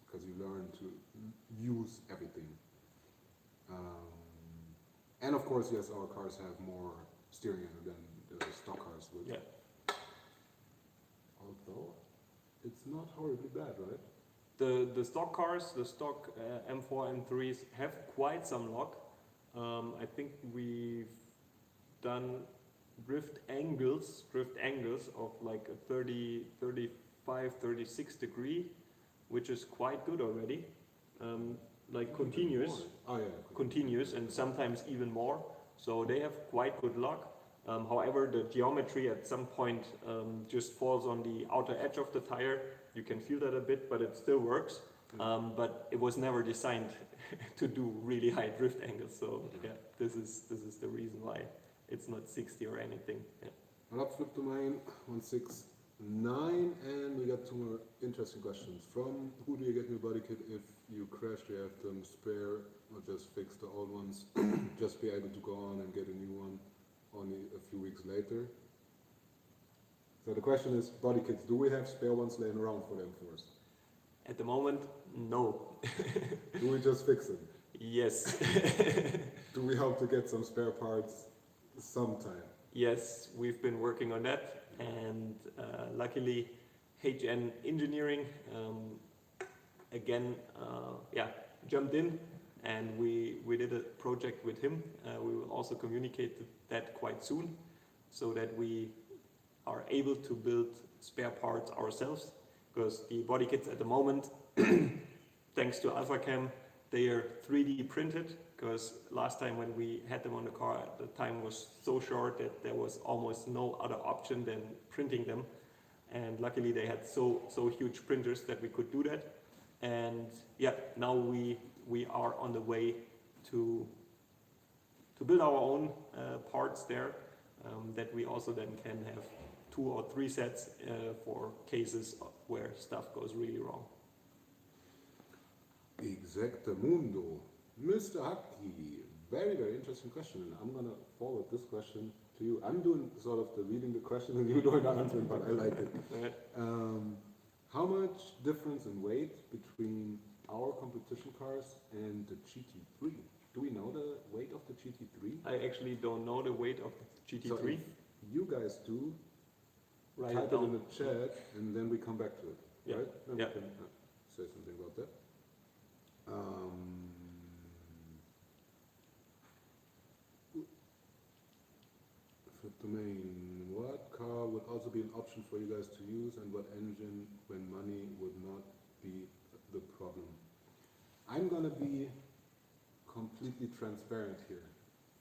Because you learn to use everything. And of course, yes, our cars have more steering angle than the stock cars would. Yeah. Although, it's not horribly bad, right? The stock cars, the stock M4, M3s have quite some lock. I think we've done drift angles of like a 30, 35, 36 degree, which is quite good already. Like continuous, continuous, and sometimes even more. So they have quite good lock. However, the geometry at some point just falls on the outer edge of the tire. You can feel that a bit, but it still works. But it was never designed to do really high drift angles. So yeah, this is the reason why it's not 60 or anything. Yeah. Rob flip domain 169, and we got two more interesting questions. From who do you get new body kit if you crash? Do you have them spare or just fix the old ones? Just be able to go on and get a new one only a few weeks later. So the question is, body kits, do we have spare ones laying around for the M4s? At the moment, no. Do we just fix them? Yes. Do we hope to get some spare parts sometime? Yes, we've been working on that, and luckily HN Engineering again jumped in, and we did a project with him. We will also communicate that quite soon, so that we are able to build spare parts ourselves, because the body kits at the moment, thanks to AlphaCam, they are 3D printed, because last time when we had them on the car, the time was so short that there was almost no other option than printing them. And luckily they had so huge printers that we could do that. And yeah, now we are on the way to build our own parts there, that we also then can have 2 or 3 sets for cases where stuff goes really wrong. Exactamundo. Mr. Haki, very, very interesting question, and I'm gonna forward this question to you. I'm doing sort of the reading the question and you doing the answering, but I like it. Alright. How much difference in weight between our competition cars and the GT3? Do we know the weight of the GT3? I actually don't know the weight of the So GT3. if you guys do, Write type it it in down. the chat, and then we come back to it. Yeah. Right? Then Yeah. we can say something about that. Flip domain. What car would also be an option for you guys to use, and what engine when money would not be the problem? I'm gonna be completely transparent here.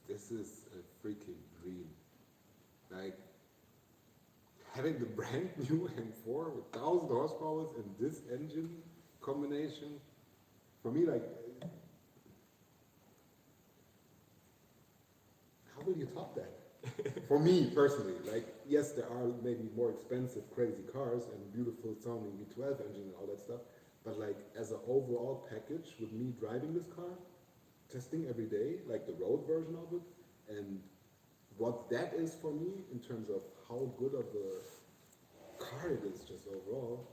This is a freaking dream. Like, having the brand new M4 with 1000 horsepower and this engine combination, for me, like, how will you top that? For me personally, like, yes, there are maybe more expensive, crazy cars and beautiful sounding V12 engine and all that stuff, but like, as an overall package, with me driving this car, testing every day, like the road version of it, and what that is for me in terms of how good of a car it is just overall,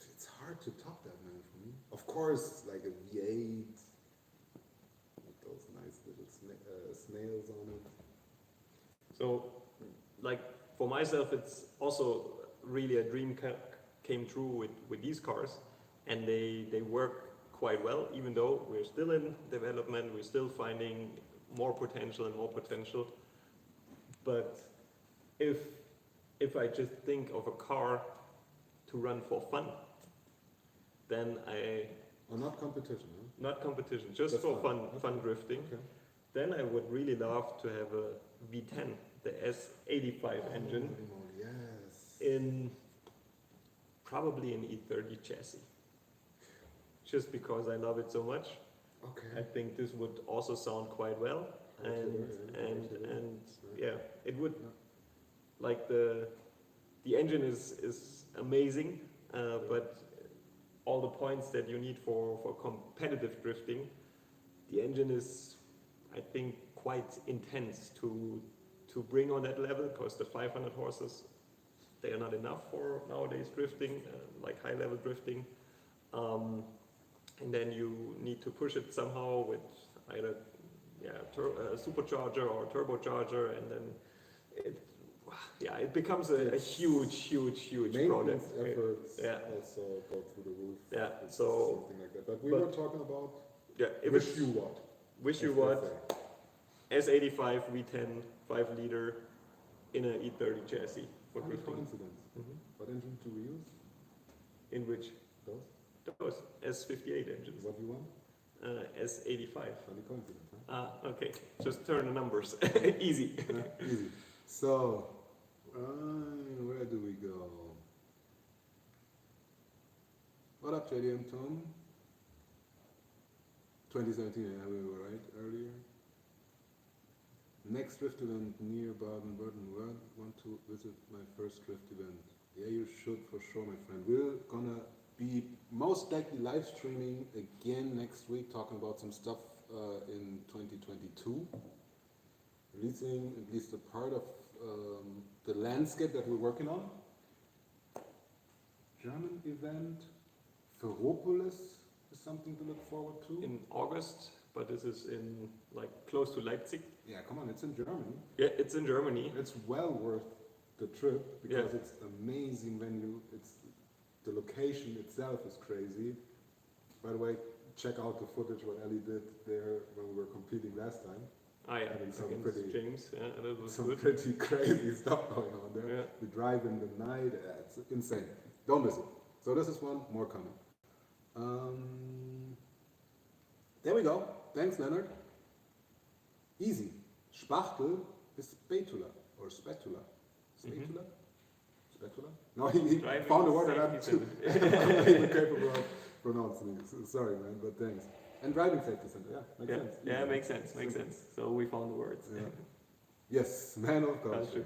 it's hard to top that, man, for me. Of course, like a V8 with those nice little snails on it. So, like, for myself, it's also really a dream came true with these cars, and they work quite well, even though we're still in development, we're still finding more potential and more potential. But if I just think of a car to run for fun, then Or not competition, huh? not competition, just That's for fun. fun drifting, Okay. then I would really love to have a V10, the S85 engine, Oh, yes. in probably an E30 chassis. Just because I love it so much, Okay. I think this would also sound quite well, and yeah, it would. Like the engine is amazing, but all the points that you need for competitive drifting, the engine is, I think, quite intense to bring on that level, because the 500 horses, they are not enough for nowadays drifting, like high level drifting. And then you need to push it somehow with either supercharger or turbocharger, and then it becomes a huge Maintenance product. efforts Yeah. also go through the roof. Yeah, It's so- something like that. But we but- were talking about Yeah, if wish it's you what. wish you as what, they say. S85 V10 5 liter in a E30 chassis for Funny drifting. coincidence. Mhm. What engine do we use? In which Those? those S58 engines, What do you want? S85. Funny coincidence, huh? Okay, just turn the numbers. Easy. Easy. So, where do we go? What up, JD and Tom? 2017, yeah, we were right earlier. Next drift event near Baden-Württemberg. Want to visit my first drift event? Yeah, you should for sure, my friend. We're gonna be most likely live streaming again next week, talking about some stuff in 2022. Releasing at least a part of the landscape that we're working on. German event, Ferropolis is something to look forward to. In August, but this is in like close to Leipzig. Yeah, come on, it's in Germany. Yeah, it's in Germany. It's well worth the trip because Yeah. it's amazing venue. It's the location itself is crazy. By the way, check out the footage what Ellie did there when we were competing last time. Yeah, Having some against pretty- James. Yeah, that was Some good. pretty crazy stuff going on there. Yeah. We drive in the night, it's insane. Don't miss it. So this is one, more coming. There we go. Thanks, Leonard. Easy. Spachtel is spatula or spatula. Spatula? Spatula? No, he Driving found a word that I'm safety too center. I'm not even capable of pronouncing it. Sorry, man, but thanks. And driving safety center, yeah, makes sense. Yeah, Easy. makes sense. Makes Simple. sense. So we found the words. Yeah. Yes, man of culture.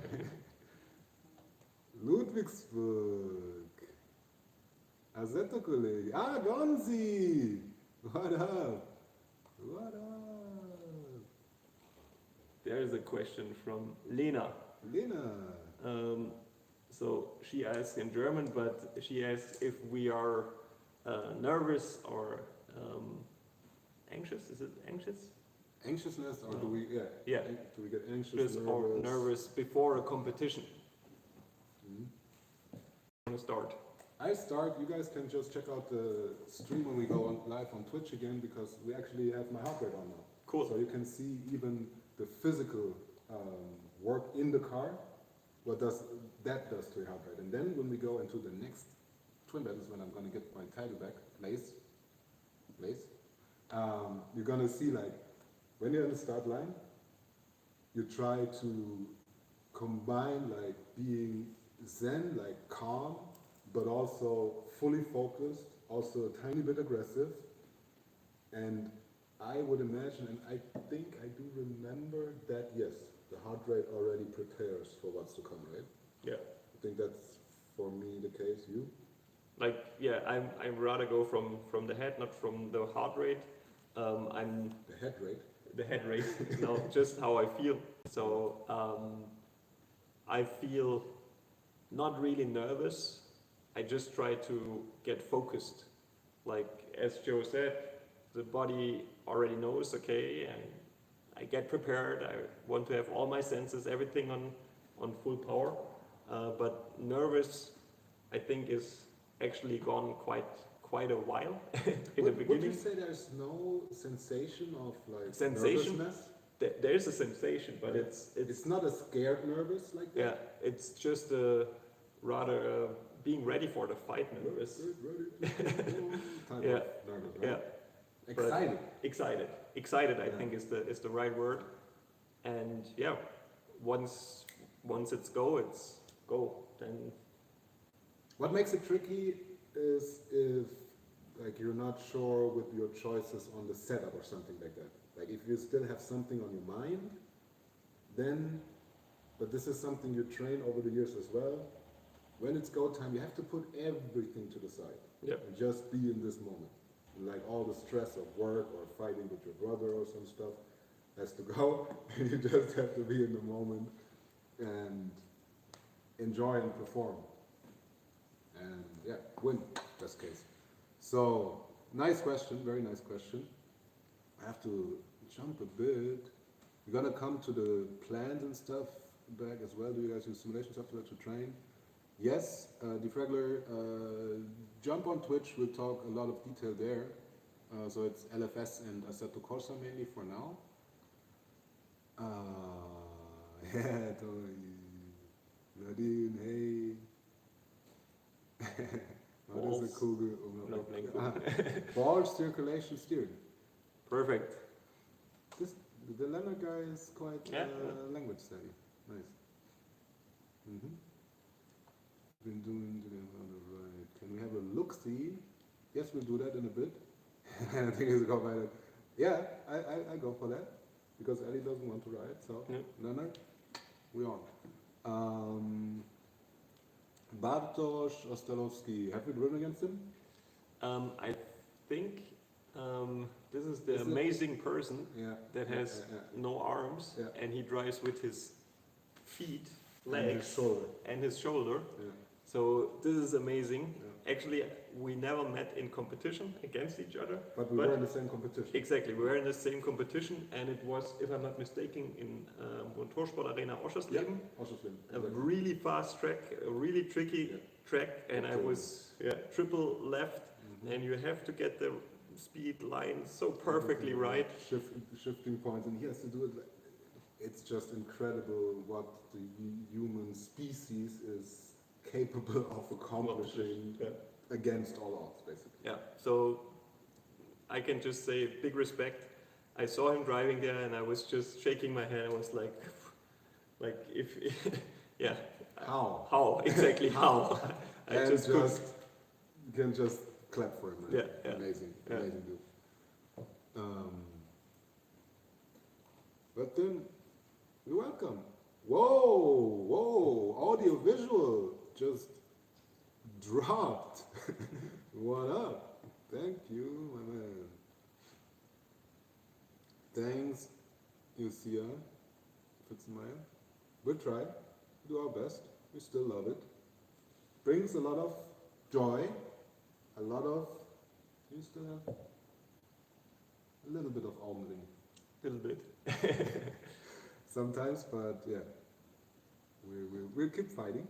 Ludwigsburg. Assetto Kollege. Ah, Gonzi! What up? What up? there's a question from Lena. Lena. So she asks in German, but she asks if we are nervous or anxious. Is it anxious? Anxiousness, or No. do we? Yeah. Yeah. Do we get anxious, Nervous or nervous? nervous before a competition. Mhm. Want to start? I start. You guys can just check out the stream when we go on live on Twitch again, because we actually have my heart rate on now. Cool. So you can see even the physical work in the car. What does that does to your heart rate? And then when we go into the next twin bed is when I'm going to get my title back, Lace. You're going to see, like, when you're in the start line, you try to combine, like, being zen, like calm, but also fully focused, also a tiny bit aggressive. And I would imagine, and I think I do remember that, yes, the heart rate already prepares for what's to come, right? Yeah. I think that's, for me, the case. You? Like, yeah, I rather go from the head, not from the heart rate. I'm The head rate? the head rate, no, just how I feel. So I feel not really nervous. I just try to get focused. Like, as Joe said, the body already knows, okay, I get prepared. I want to have all my senses, everything on full power. But nervous, I think, is actually gone quite a while in the Would beginning. you say there's no sensation of, like, Sensation? nervousness? There's a sensation, but it's not a scared nervous like that? yeah, it's just rather being ready for the fight nervous. Type Yeah. of nervous, right? Yeah, Excited. excited. I Yeah. think is the right word. And yeah, once it's go. Then What makes it tricky is if, like, you're not sure with your choices on the setup or something like that. Like, if you still have something on your mind, then, but this is something you train over the years as well. When it's go time, you have to put everything to the side. Yeah. And just be in this moment. Like, all the stress of work or fighting with your brother or some stuff has to go. You just have to be in the moment and enjoy and perform. And yeah, win, best case. So, nice question, very nice question. I have to jump a bit. We're gonna come to the plans and stuff back as well. Do you guys use simulation software to train? Yes, Defragler, jump on Twitch, we'll talk a lot of detail there. So it's LFS and Assetto Corsa mainly for now. Yeah, totally. Nadine, hey. What is a Kugel? Ball circulation steering. perfect. The Leonard guy is quite Yeah. language steady. Nice. Been doing on the right. Can we have a look-see? Yes, we'll do that in a bit. I think it's go by that. Yeah, I go for that because Ellie doesn't want to ride. So Yeah. Leonard, we on. Bartosz Ostalowski, have we driven against him? I think this is the Is it- amazing person Yeah. that has no arms Yeah. and he drives with his feet, And his legs, shoulder. and his shoulder. Yeah. So this is amazing. Yeah. Actually, we never met in competition against each other. But we were in the same competition. Exactly, we were in the same competition, and it was, if I'm not mistaken, in Motorsport Arena Oschersleben. Also slim. A really fast track, a really tricky Yeah. track, and I Okay. was triple left, and you have to get the speed line so perfectly right. Shifting points, and he has to do it. It's just incredible what the human species is capable of accomplishing Yeah. against all odds, basically. Yeah, so I can just say big respect. I saw him driving there, and I was just shaking my head. I was like if yeah, How? Exactly how? I And just just you can just clap for him. Man. Yeah, yeah. Amazing, Yeah. amazing dude. But then you're welcome. Whoa, audio visual just dropped. What up? Thank you, my man. Thanks, Lucia. if it's a mile. We'll try, do our best. We still love it. Brings a lot of joy, a lot of. Do you still have a little bit of almonding? A little bit. Sometimes, but yeah, we'll keep fighting.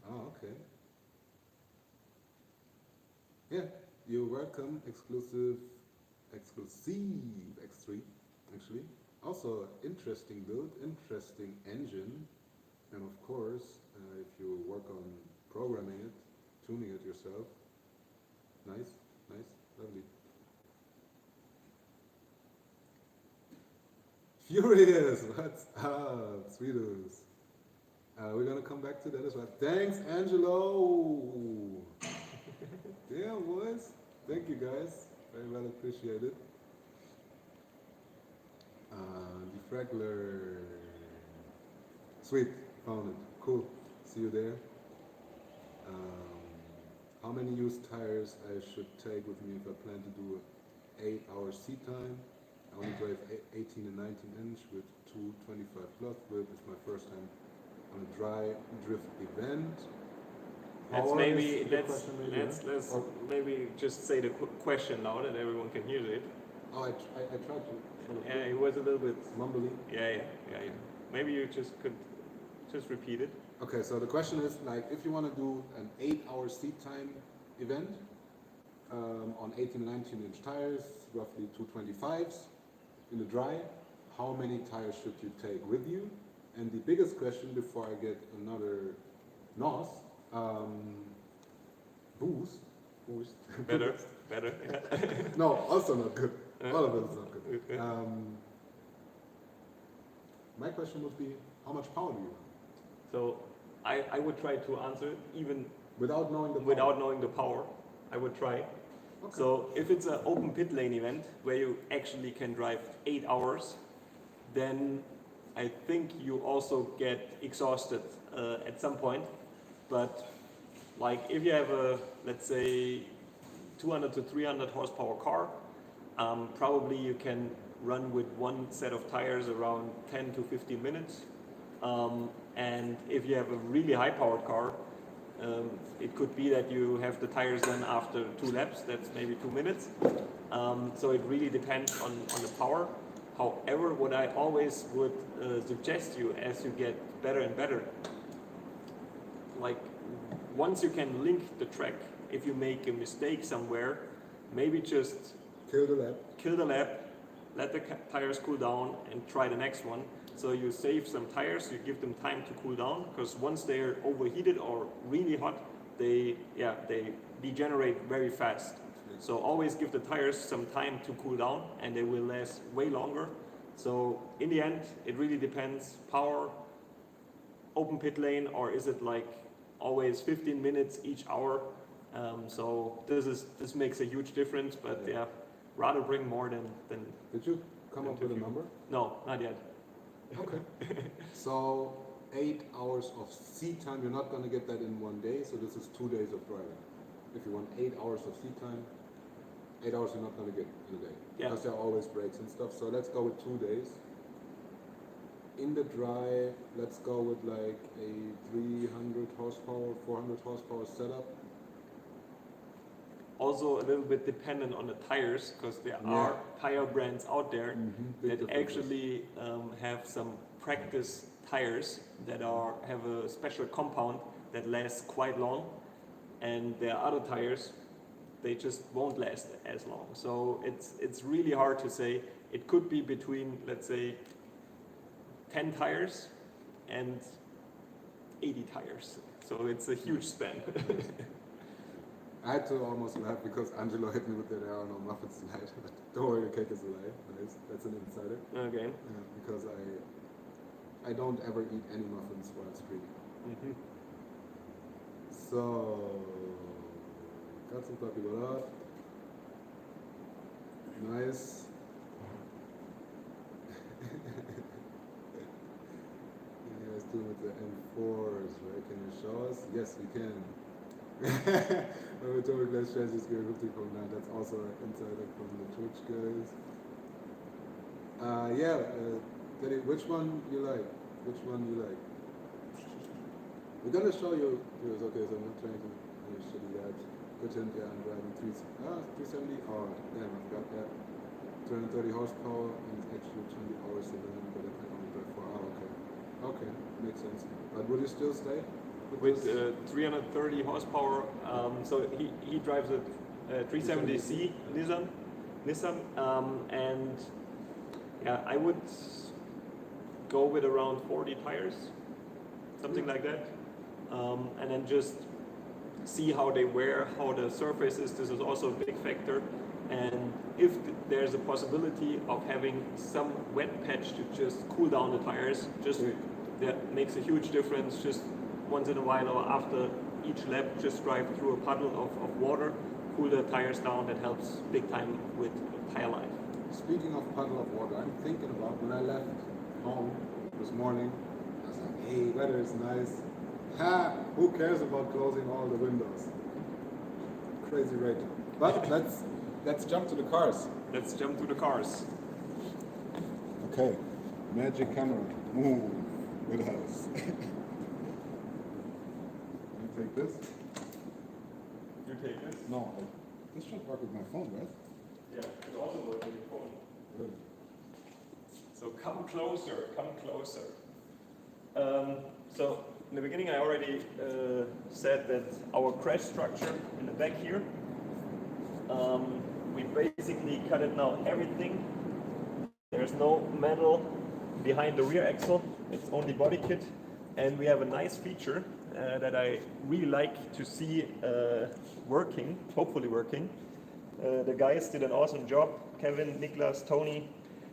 Oh, okay. Yeah, you're welcome. Exclusive X3, actually. Also, interesting build, interesting engine, and of course, if you work on programming it, tuning it yourself, nice, lovely. Furious, what's up, sweetos? We're gonna come back to that as well. Thanks, Angelo. Yeah, boys. Thank you, guys. Very well appreciated. Defragler. Sweet, found it. Cool. See you there. How many used tires I should take with me if I plan to do 8-hour seat time? I only drive 18 and 19 inch with 225 plus whip. It's my first time on a dry drift event. Let's maybe just say the question now that everyone can hear it. Oh, I tried to. Yeah, it was a little bit mumbly. Yeah. Maybe you just could just repeat it. Okay, so the question is like, if you want to do an 8-hour seat time event on 18 and 19 inch tires, roughly 225s in the dry, how many tires should you take with you? And the biggest question before I get another NOS, boost. Better. Yeah. No, also not good. All of it is not good. My question would be, how much power do you have? So I would try to answer it even without knowing the power. I would try. Okay. So if it's an open pit lane event where you actually can drive 8 hours, then I think you also get exhausted at some point. But like if you have a, let's say, 200 to 300 horsepower car, probably you can run with one set of tires around 10 to 15 minutes. And if you have a really high powered car, it could be that you have the tires then after 2 laps, that's maybe 2 minutes. So it really depends on the power. However, what I always would suggest you as you get better and better, like once you can link the track, if you make a mistake somewhere, maybe just kill the lap, let the tires cool down and try the next one. So you save some tires, you give them time to cool down, because once they're overheated or really hot, they degenerate very fast. So always give the tires some time to cool down and they will last way longer. So in the end, it really depends, power, open pit lane, or is it like always 15 minutes each hour? So this makes a huge difference, but yeah, rather bring more than. Did you come up with a number? No, not yet. Okay. So 8 hours of seat time, you're not going to get that in one day, so this is 2 days of driving. If you want 8 hours of seat time, 8 hours you're not going to get in a day. Yeah. Because there are always breaks and stuff, so let's go with 2 days. In the dry, let's go with like a 300 horsepower, 400 horsepower setup. Also a little bit dependent on the tires, because there are tire brands out there that actually have some practice tires that have a special compound that lasts quite long, and there are other tires they just won't last as long. So it's really hard to say. It could be between, let's say, 10 tires and 80 tires. So it's a huge span. I had to almost laugh because Angelo hit me with that there are no muffins tonight. Don't worry, the cake is alive. Nice. That's an insider. Okay. Because I don't ever eat any muffins while streaming. So, got some puppy up. Nice. You guys doing with the M4s, right? Can you show us? Yes, we can. Rotary glass chassis gear 50.9. That's also an insider from the Twitch guys. Daddy, which one you like? Which one you like? We're gonna show you. Yes, okay, so I'm not trying to show you that. Good hint, yeah, I'm driving 370. Oh, damn, I forgot that. 230 horsepower and actually 20 hours a day, but I can only drive 4 hours. Okay. Okay, makes sense. But would you still stay? With 330 horsepower, so he drives a 370C Nissan, and yeah, I would go with around 40 tires, something like that, and then just see how they wear, how the surface is. This is also a big factor, and if there's a possibility of having some wet patch to just cool down the tires, just that makes a huge difference. Just once in a while or after each lap, just drive through a puddle of water, cool the tires down. That helps big time with tire life. Speaking of puddle of water, I'm thinking about when I left home this morning, I was like, hey, weather is nice. Ha! Who cares about closing all the windows? Crazy rating. But let's jump to the cars. Let's jump to the cars. Okay. Magic camera. Move with us. You take this? You take this? No, this should work with my phone, right? Yeah, it also works with your phone. Good. So come closer, come closer. So in the beginning I already said that our crash structure in the back here, we basically cut it now everything. There's no metal behind the rear axle, it's only body kit, and we have a nice feature that I really like to see working, hopefully working. The guys did an awesome job, Kevin, Niklas, Tony,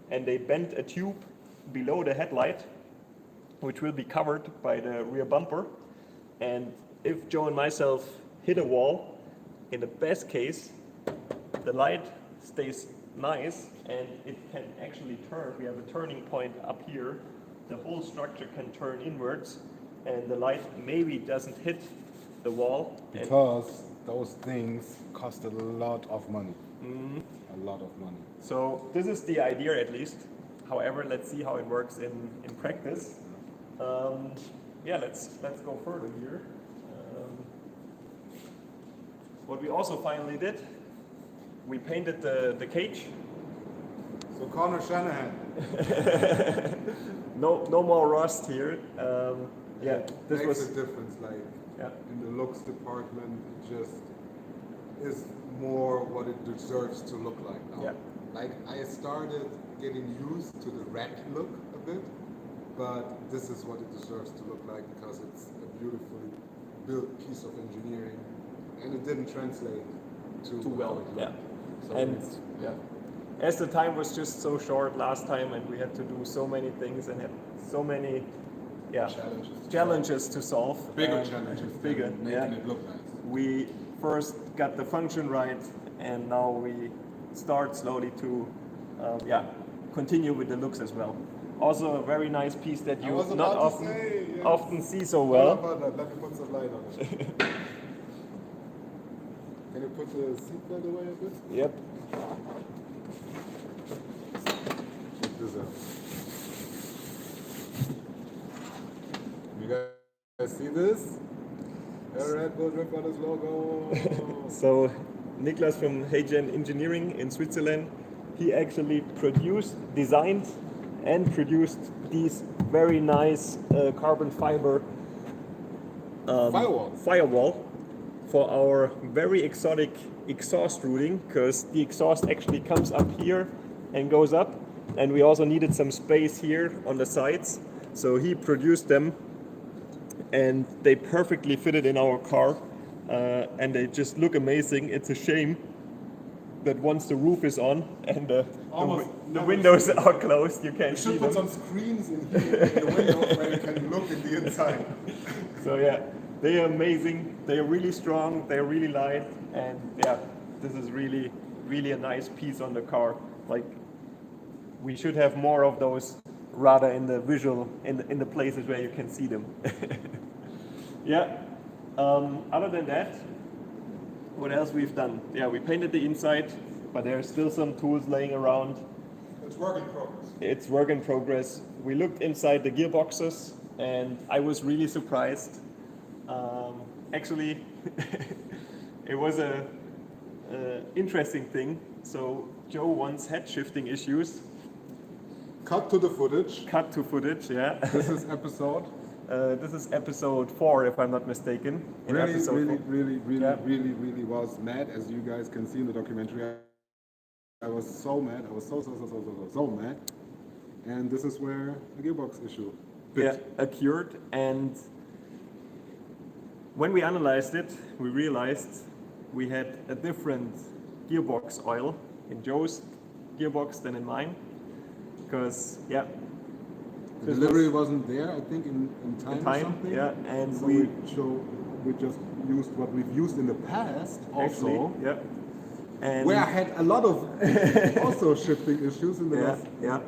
and they bent a tube below the headlight, which will be covered by the rear bumper. And if Joe and myself hit a wall, in the best case, the light stays nice and it can actually turn. We have a turning point up here. The whole structure can turn inwards and the light maybe doesn't hit the wall. Because those things cost a lot of money. A lot of money. So this is the idea at least. However, let's see how it works in practice. Yeah, let's go further here. What we also finally did, we painted the cage. So Connor Shanahan. No more rust here. Yeah, this makes was a difference. Like in the looks department, it just is more what it deserves to look like now. Yeah. Like I started getting used to the red look a bit, but this is what it deserves to look like because it's a beautifully built piece of engineering, and it didn't translate too well. Yeah. So And as the time was just so short last time, and we had to do so many things and had so many challenges to solve. Bigger challenges. Bigger. Than making it look nice. We first got the function right, and now we start slowly to continue with the looks as well. Also a very nice piece that you not often see so well. Let me put some light on it. Can you put the seatbelt away a bit? Yep. Check this out. You guys see this? A Red Bull Drip Brothers logo. So Niklas from Heygen Engineering in Switzerland, he actually designed and produced these very nice carbon fiber firewall for our very exotic exhaust routing, because the exhaust actually comes up here and goes up, and we also needed some space here on the sides, so he produced them and they perfectly fitted in our car, and they just look amazing. It's a shame that once the roof is on and the windows are closed, you can't see them. You should put some screens in here in the windows where you can look in the inside. So yeah, they are amazing. They are really strong. They are really light, and yeah, this is really, really a nice piece on the car. Like, we should have more of those, rather in the visual, in the places where you can see them. Yeah. Other than that, what else we've done? Yeah, we painted the inside, but there's still some tools laying around. It's work in progress. It's work in progress. We looked inside the gearboxes, and I was really surprised. Actually, it was a interesting thing. So Joe once had shifting issues. Cut to the footage. Cut to footage, yeah. This is episode. This is episode 4, if I'm not mistaken. In Really, episode really, 4. really, Yeah. really was mad, as you guys can see in the documentary. I was so mad. I was so mad. And this is where the gearbox issue Yeah, occurred. And when we analyzed it, we realized we had a different gearbox oil in Joe's gearbox than in mine. Because, yeah. The delivery wasn't there, I think, in time or something. Yeah, and so we we just used what we've used in the past actually, also. yeah. And Where I had a lot of also shifting issues in the last. Yeah.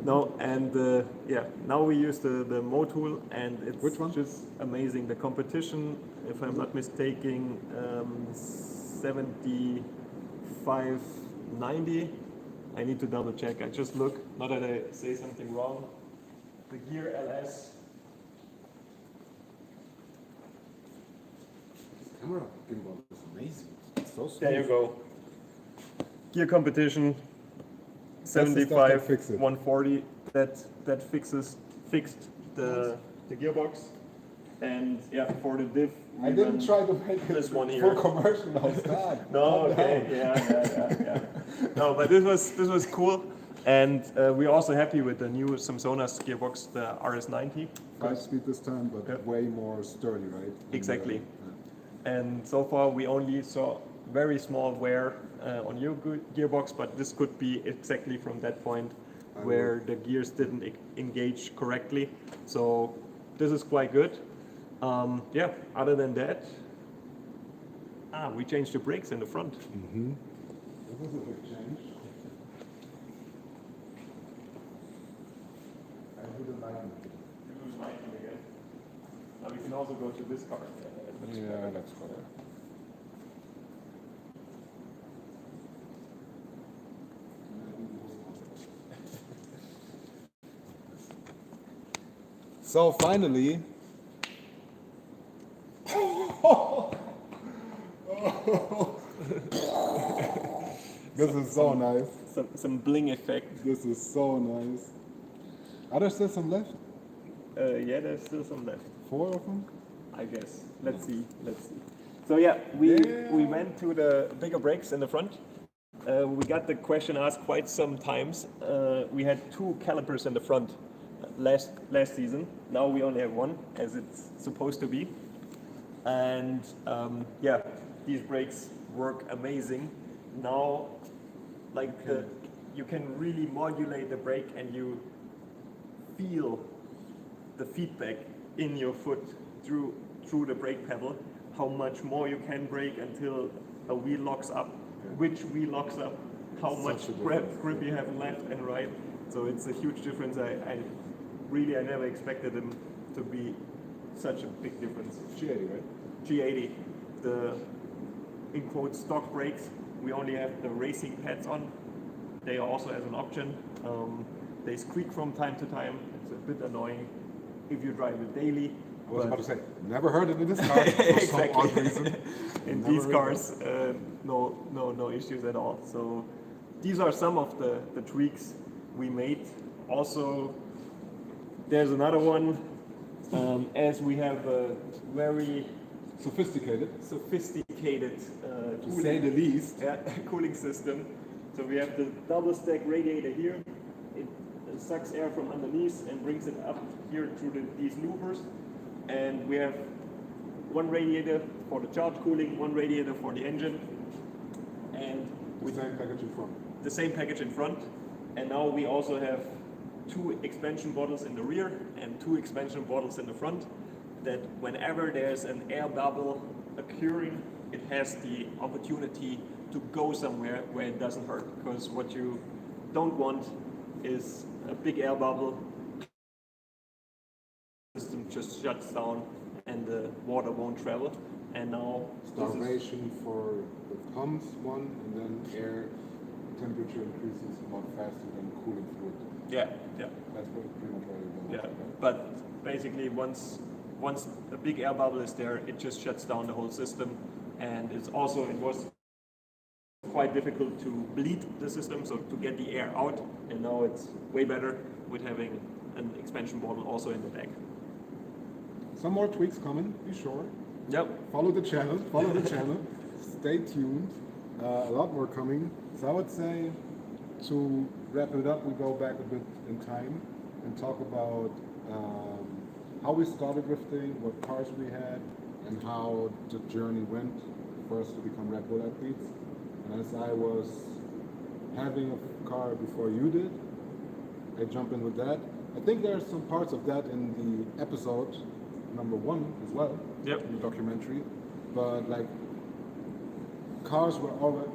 No, and yeah, now we use the Mo tool, and it's Which one? just amazing. The competition, if I'm not mistaken, 7590. I need to double check. I just look, not that I say something wrong. The Gear LS. This camera gimbal is amazing. It's so smooth. There you go. Gear competition. That's the stuff that 75 fixed it. 140. That fixed the gearbox, and yeah, for the diff. I didn't try to make it this one full here. commercial now. Start. No, okay, yeah. No, but this was cool, and we're also happy with the new Samsonas gearbox, the RS90. 5-speed this time, but Yeah. way more sturdy, right? Exactly. Yeah. And so far we only saw very small wear on your gearbox, but this could be exactly from that point where the gears didn't engage correctly. So this is quite good. Yeah, other than that, we changed the brakes in the front. Mm-hmm. This is a big change. I wouldn't like it. Again. Now we can also go to this car. Yeah, let's go there. So finally, this is so nice. Some bling effect. This is so nice. Are there still some left? Yeah, there's still some left, 4 of them? I guess. Let's see. So yeah, we went to the bigger brakes in the front. We got the question asked quite some times. We had 2 calipers in the front last season. Now we only have 1, as it's supposed to be. And yeah, these brakes work amazing. Now, like you can really modulate the brake, and you feel the feedback in your foot through the brake pedal. How much more you can brake until a wheel locks up, which wheel locks up, how much grip you have left and right. So it's a huge difference. I never expected them to be such a big difference. G80, right? G80, the in quotes stock brakes, we only have the racing pads on. They are also as an option. They squeak from time to time. It's a bit annoying if you drive it daily. I was about to say, never heard it in this car for some odd reason. In Never these heard cars, no issues at all. So these are some of the tweaks we made. Also, there's another one, as we have a very Sophisticated, to say the least. cooling system. So we have the double stack radiator here. It sucks air from underneath and brings it up here through these louvers. And we have one radiator for the charge cooling, one radiator for the engine, and The same package in front. the same package in front. And now we also have 2 expansion bottles in the rear and 2 expansion bottles in the front, that whenever there's an air bubble occurring, it has the opportunity to go somewhere where it doesn't hurt. Because what you don't want is a big air bubble, the system just shuts down and the water won't travel. and now this is, Starvation for the pumps one, and then air temperature increases a lot faster than cooling fluid. yeah. That's pretty much what it Yeah, was. but basically once a big air bubble is there, it just shuts down the whole system, and it was quite difficult to bleed the system, so to get the air out, and now it's way better with having an expansion bottle also in the back. Some more tweaks coming, be sure. Yep. Follow the channel, stay tuned. A lot more coming. So I would say, to wrap it up, we go back a bit in time and talk about how we started drifting, what cars we had, and how the journey went for us to become Red Bull athletes. And as I was having a car before you did, I jump in with that. I think there are some parts of that in the episode number 1 as well, Yep. in the documentary. But like, cars were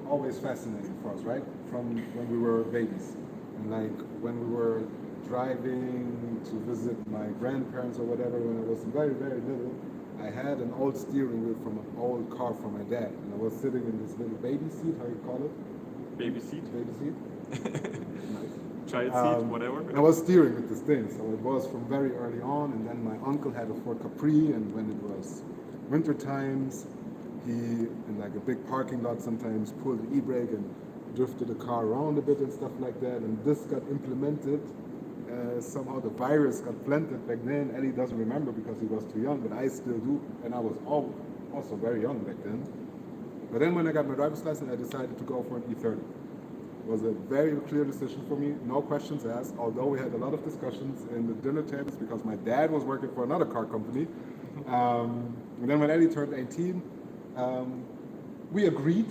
always fascinating for us, right? From when we were babies. And like when we were driving to visit my grandparents or whatever, when I was very, very little, I had an old steering wheel from an old car from my dad. And I was sitting in this little baby seat, how you call it? Baby seat, Baby seat? Nice. child seat, whatever. I was steering with this thing, so it was from very early on. And then my uncle had a Ford Capri, and when it was winter times, he, in like a big parking lot, sometimes pulled the e-brake and drifted the car around a bit and stuff like that. And this got implemented. Somehow the virus got planted back then. Eddie doesn't remember because he was too young, but I still do, and I was also very young back then. But then when I got my driver's license, I decided to go for an E30. It was a very clear decision for me, no questions asked, although we had a lot of discussions in the dinner tables because my dad was working for another car company. And then when Eddie turned 18, we agreed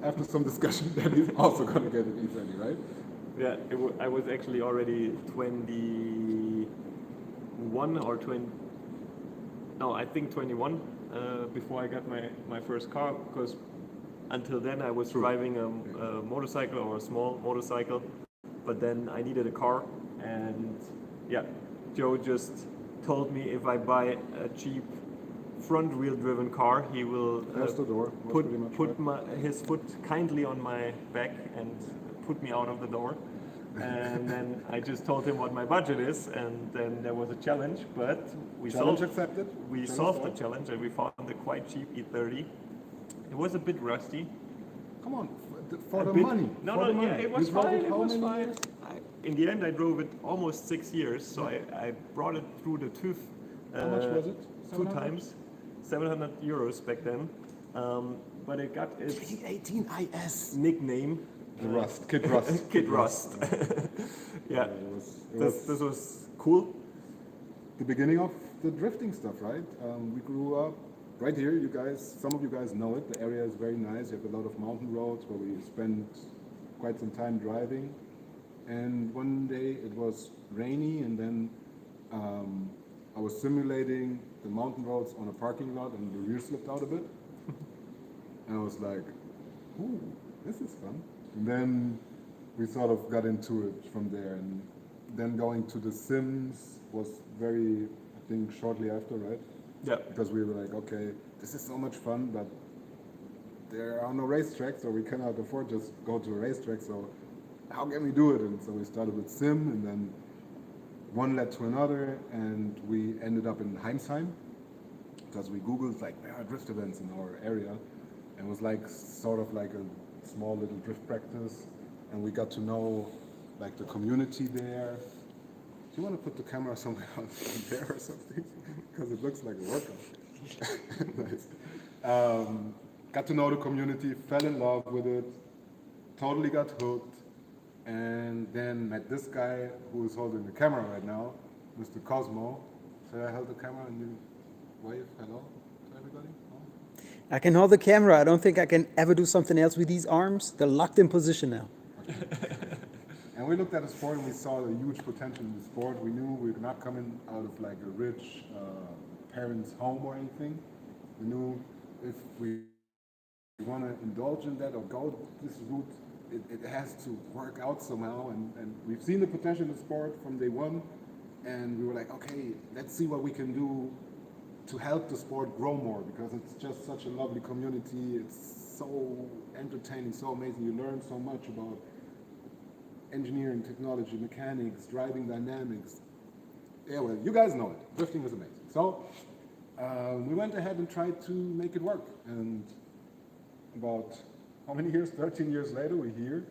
after some discussion that he's also going to get an E30, right? Yeah, I was actually already 21 or 20. No, I think 21 before I got my first car, because until then I was driving a motorcycle or a small motorcycle, but then I needed a car, and yeah, Joe just told me if I buy a cheap front-wheel driven car, he will put his foot kindly on my back and put me out of the door. And then I just told him what my budget is, and then there was a challenge, but we solved the challenge, and we found a quite cheap E30. It was a bit rusty. Come on, for the money. Yeah, it was fine. It was fine. In the end, I drove it almost 6 years, so I brought it through the tooth. How much was it? 2 times, €700 back then. But it got its 318 IS nickname. The Rust, Kid Rust. Kid Rust. Yeah, this was cool. The beginning of the drifting stuff, right? We grew up right here. You guys, some of you guys know it. The area is very nice. You have a lot of mountain roads where we spent quite some time driving. And one day it was rainy, and then I was simulating the mountain roads on a parking lot, and the rear slipped out a bit. And I was like, ooh, this is fun. And then we sort of got into it from there. And then going to the Sims was very, I think, shortly after, right? Yeah. Because we were like, okay, this is so much fun, but there are no racetracks, so we cannot afford just go to a racetrack, so how can we do it? And so we started with Sim, and then one led to another, and we ended up in Heimsheim, because we Googled, like, where are drift events in our area, and it was like, sort of like a small little drift practice, and we got to know, like, the community there. Do you want to put the camera somewhere else there or something? Because it looks like a workout. Nice. Got to know the community, fell in love with it, totally got hooked, and then met this guy who is holding the camera right now, Mr. Cosmo. Should I hold the camera and you wave hello to everybody? No? I can hold the camera. I don't think I can ever do something else with these arms. They're locked in position now. Okay. And we looked at the sport and we saw the huge potential in the sport. We knew we were not coming out of like a rich parents' home or anything. We knew if we want to indulge in that or go this route, it has to work out somehow. And we've seen the potential in the sport from day one. And we were like, okay, let's see what we can do to help the sport grow more, because it's just such a lovely community. It's so entertaining, so amazing. You learn so much about engineering, technology, mechanics, driving dynamics. Yeah, well, you guys know it. Drifting is amazing. So we went ahead and tried to make it work. And about how many years? 13 years later, we're here.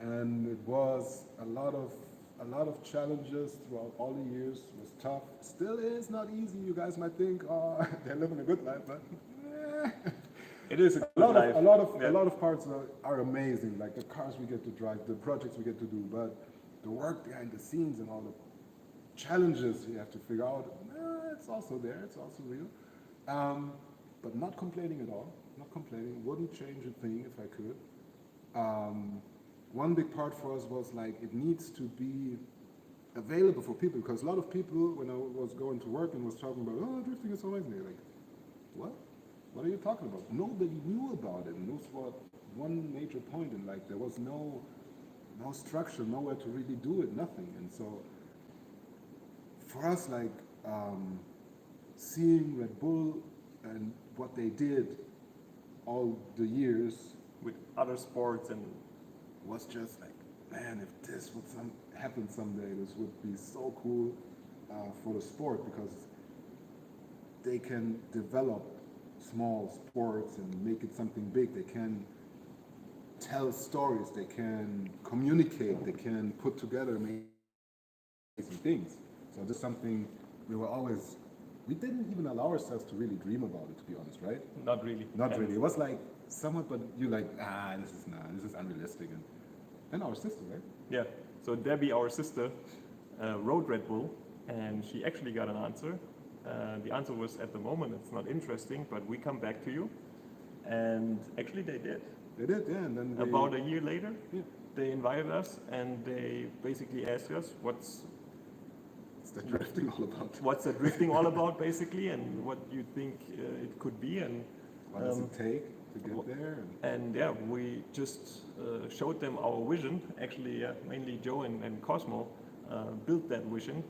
And it was a lot of challenges throughout all the years. It was tough. Still is not easy. You guys might think, oh, they're living a good life, but It is a a good life. a lot Yeah. of parts are amazing. Like the cars we get to drive, the projects we get to do, but the work behind the scenes and all the challenges you have to figure out, it's also there. It's also real. But not complaining at all. Not complaining. Wouldn't change a thing if I could. One big part for us was like it needs to be available for people, because a lot of people, when I was going to work and was talking about, oh, drifting is so amazing, they're like, what? What are you talking about? Nobody knew about it, and this was one major point. And like there was no structure, nowhere to really do it, nothing. And so for us, like seeing Red Bull and what they did all the years With other sports and was just like, man, if this would happen someday, this would be so cool for the sport, because they can develop small sports and make it something big. They can tell stories, they can communicate, they can put together amazing things. So this is something we didn't even allow ourselves to really dream about it, to be honest, right? not really. Not And really. It was like somewhat, but you like, this is unrealistic. And our sister, right? Yeah. So Debbie, our sister, wrote Red Bull, and she actually got an answer. The answer was, at the moment, it's not interesting, but we come back to you. And actually they did. They did, yeah. And then About a year later, yeah. they invited us and they basically asked us What's the drifting all about? what's the drifting all about, basically, and what you think it could be. And What does it take to get there? And yeah, we just showed them our vision. Actually, mainly Joe and Cosmo built that vision,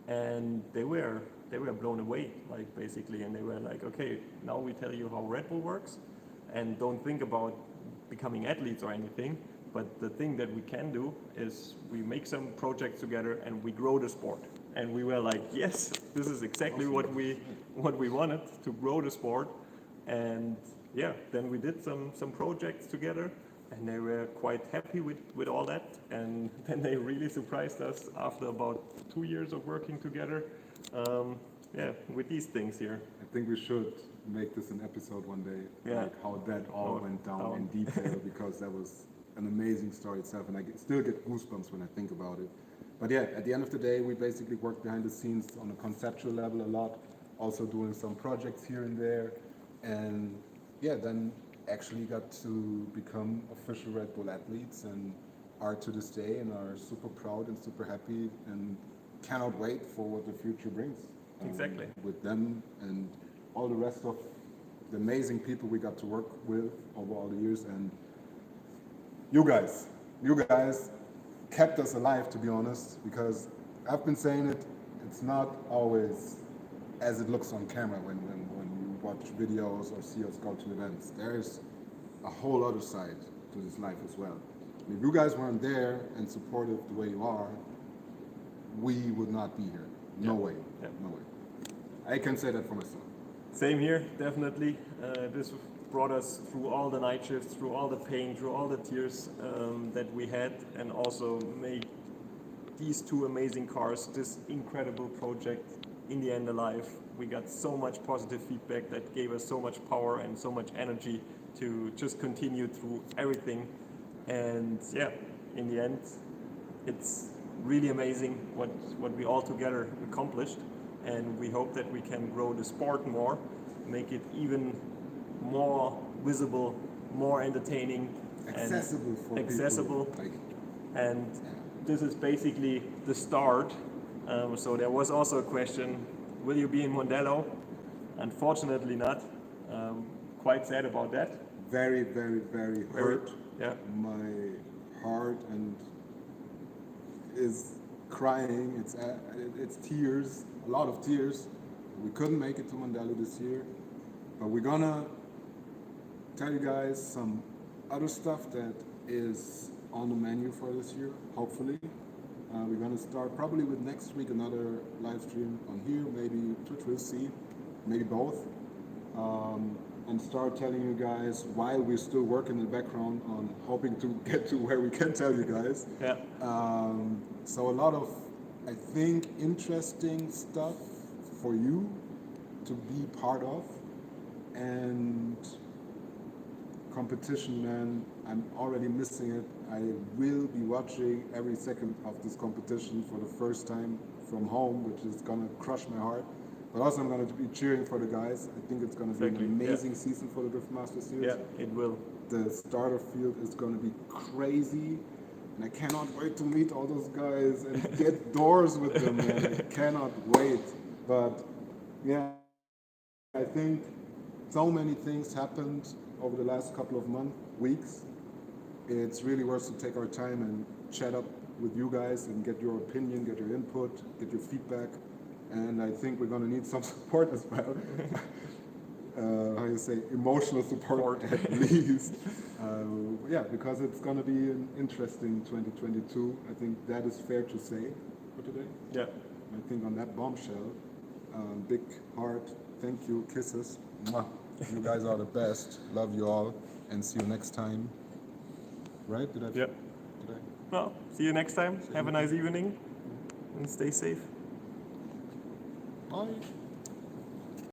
and they were blown away, like basically, and they were like, okay, now we tell you how Red Bull works, and don't think about becoming athletes or anything. But the thing that we can do is we make some projects together and we grow the sport. And we were like, yes, this is exactly what we wanted, to grow the sport. And yeah, then we did some projects together, and they were quite happy with all that. And then they really surprised us after about 2 years of working together, with these things here. I think we should make this an episode one day, Yeah. like how that all went down in detail, because that was an amazing story itself, and I still get goosebumps when I think about it. But yeah, at the end of the day, we basically worked behind the scenes on a conceptual level a lot, also doing some projects here and there, and yeah, then actually got to become official Red Bull athletes, and are to this day, and are super proud and super happy, and cannot wait for what the future brings. Exactly. With them and all the rest of the amazing people we got to work with over all the years. And you guys kept us alive, to be honest, because I've been saying it, it's not always as it looks on camera when you watch videos or see us go to events. There's a whole other side to this life as well. And if you guys weren't there and supportive the way you are, we would not be here. No way. Yeah. No way. I can say that for myself. Same here, definitely. This brought us through all the night shifts, through all the pain, through all the tears that we had, and also made these two amazing cars, this incredible project, in the end alive. We got so much positive feedback that gave us so much power and so much energy to just continue through everything. And yeah, in the end, it's really amazing what we all together accomplished. And we hope that we can grow the sport more, make it even more visible, more entertaining, Accessible for accessible. people. Like, And this is basically the start. So there was also a question, will you be in Mondello? Unfortunately not. Quite sad about that. very, very, very hurt. Yeah. My heart and is crying. It's tears, a lot of tears. We couldn't make it to Mondello this year, but we're gonna tell you guys some other stuff that is on the menu for this year, hopefully. We're gonna start probably with next week another live stream on here, maybe Twitch, we'll see, maybe both. And start telling you guys while we're still working in the background on hoping to get to where we can tell you guys. Yeah. So a lot of, I think, interesting stuff for you to be part of. And competition, man, I'm already missing it. I will be watching every second of this competition for the first time from home, which is gonna crush my heart. But also I'm gonna be cheering for the guys. I think it's gonna be Exactly, an yeah. amazing season for the Driftmaster Series. Yeah, it will. The starter field is gonna be crazy. And I cannot wait to meet all those guys and get doors with them, man. I cannot wait. But yeah, I think so many things happened over the last couple of weeks. It's really worth to take our time and chat up with you guys and get your opinion, get your input, get your feedback. And I think we're gonna need some support as well. How you say, emotional support at least. Yeah, because it's gonna be an interesting 2022. I think that is fair to say for today. Yeah. I think on that bombshell, big heart, thank you, kisses. Mwah. You guys are the best. Love you all, and see you next time. Right? Did I? Yeah. Well, see you next time. Have a nice evening and stay safe. Bye.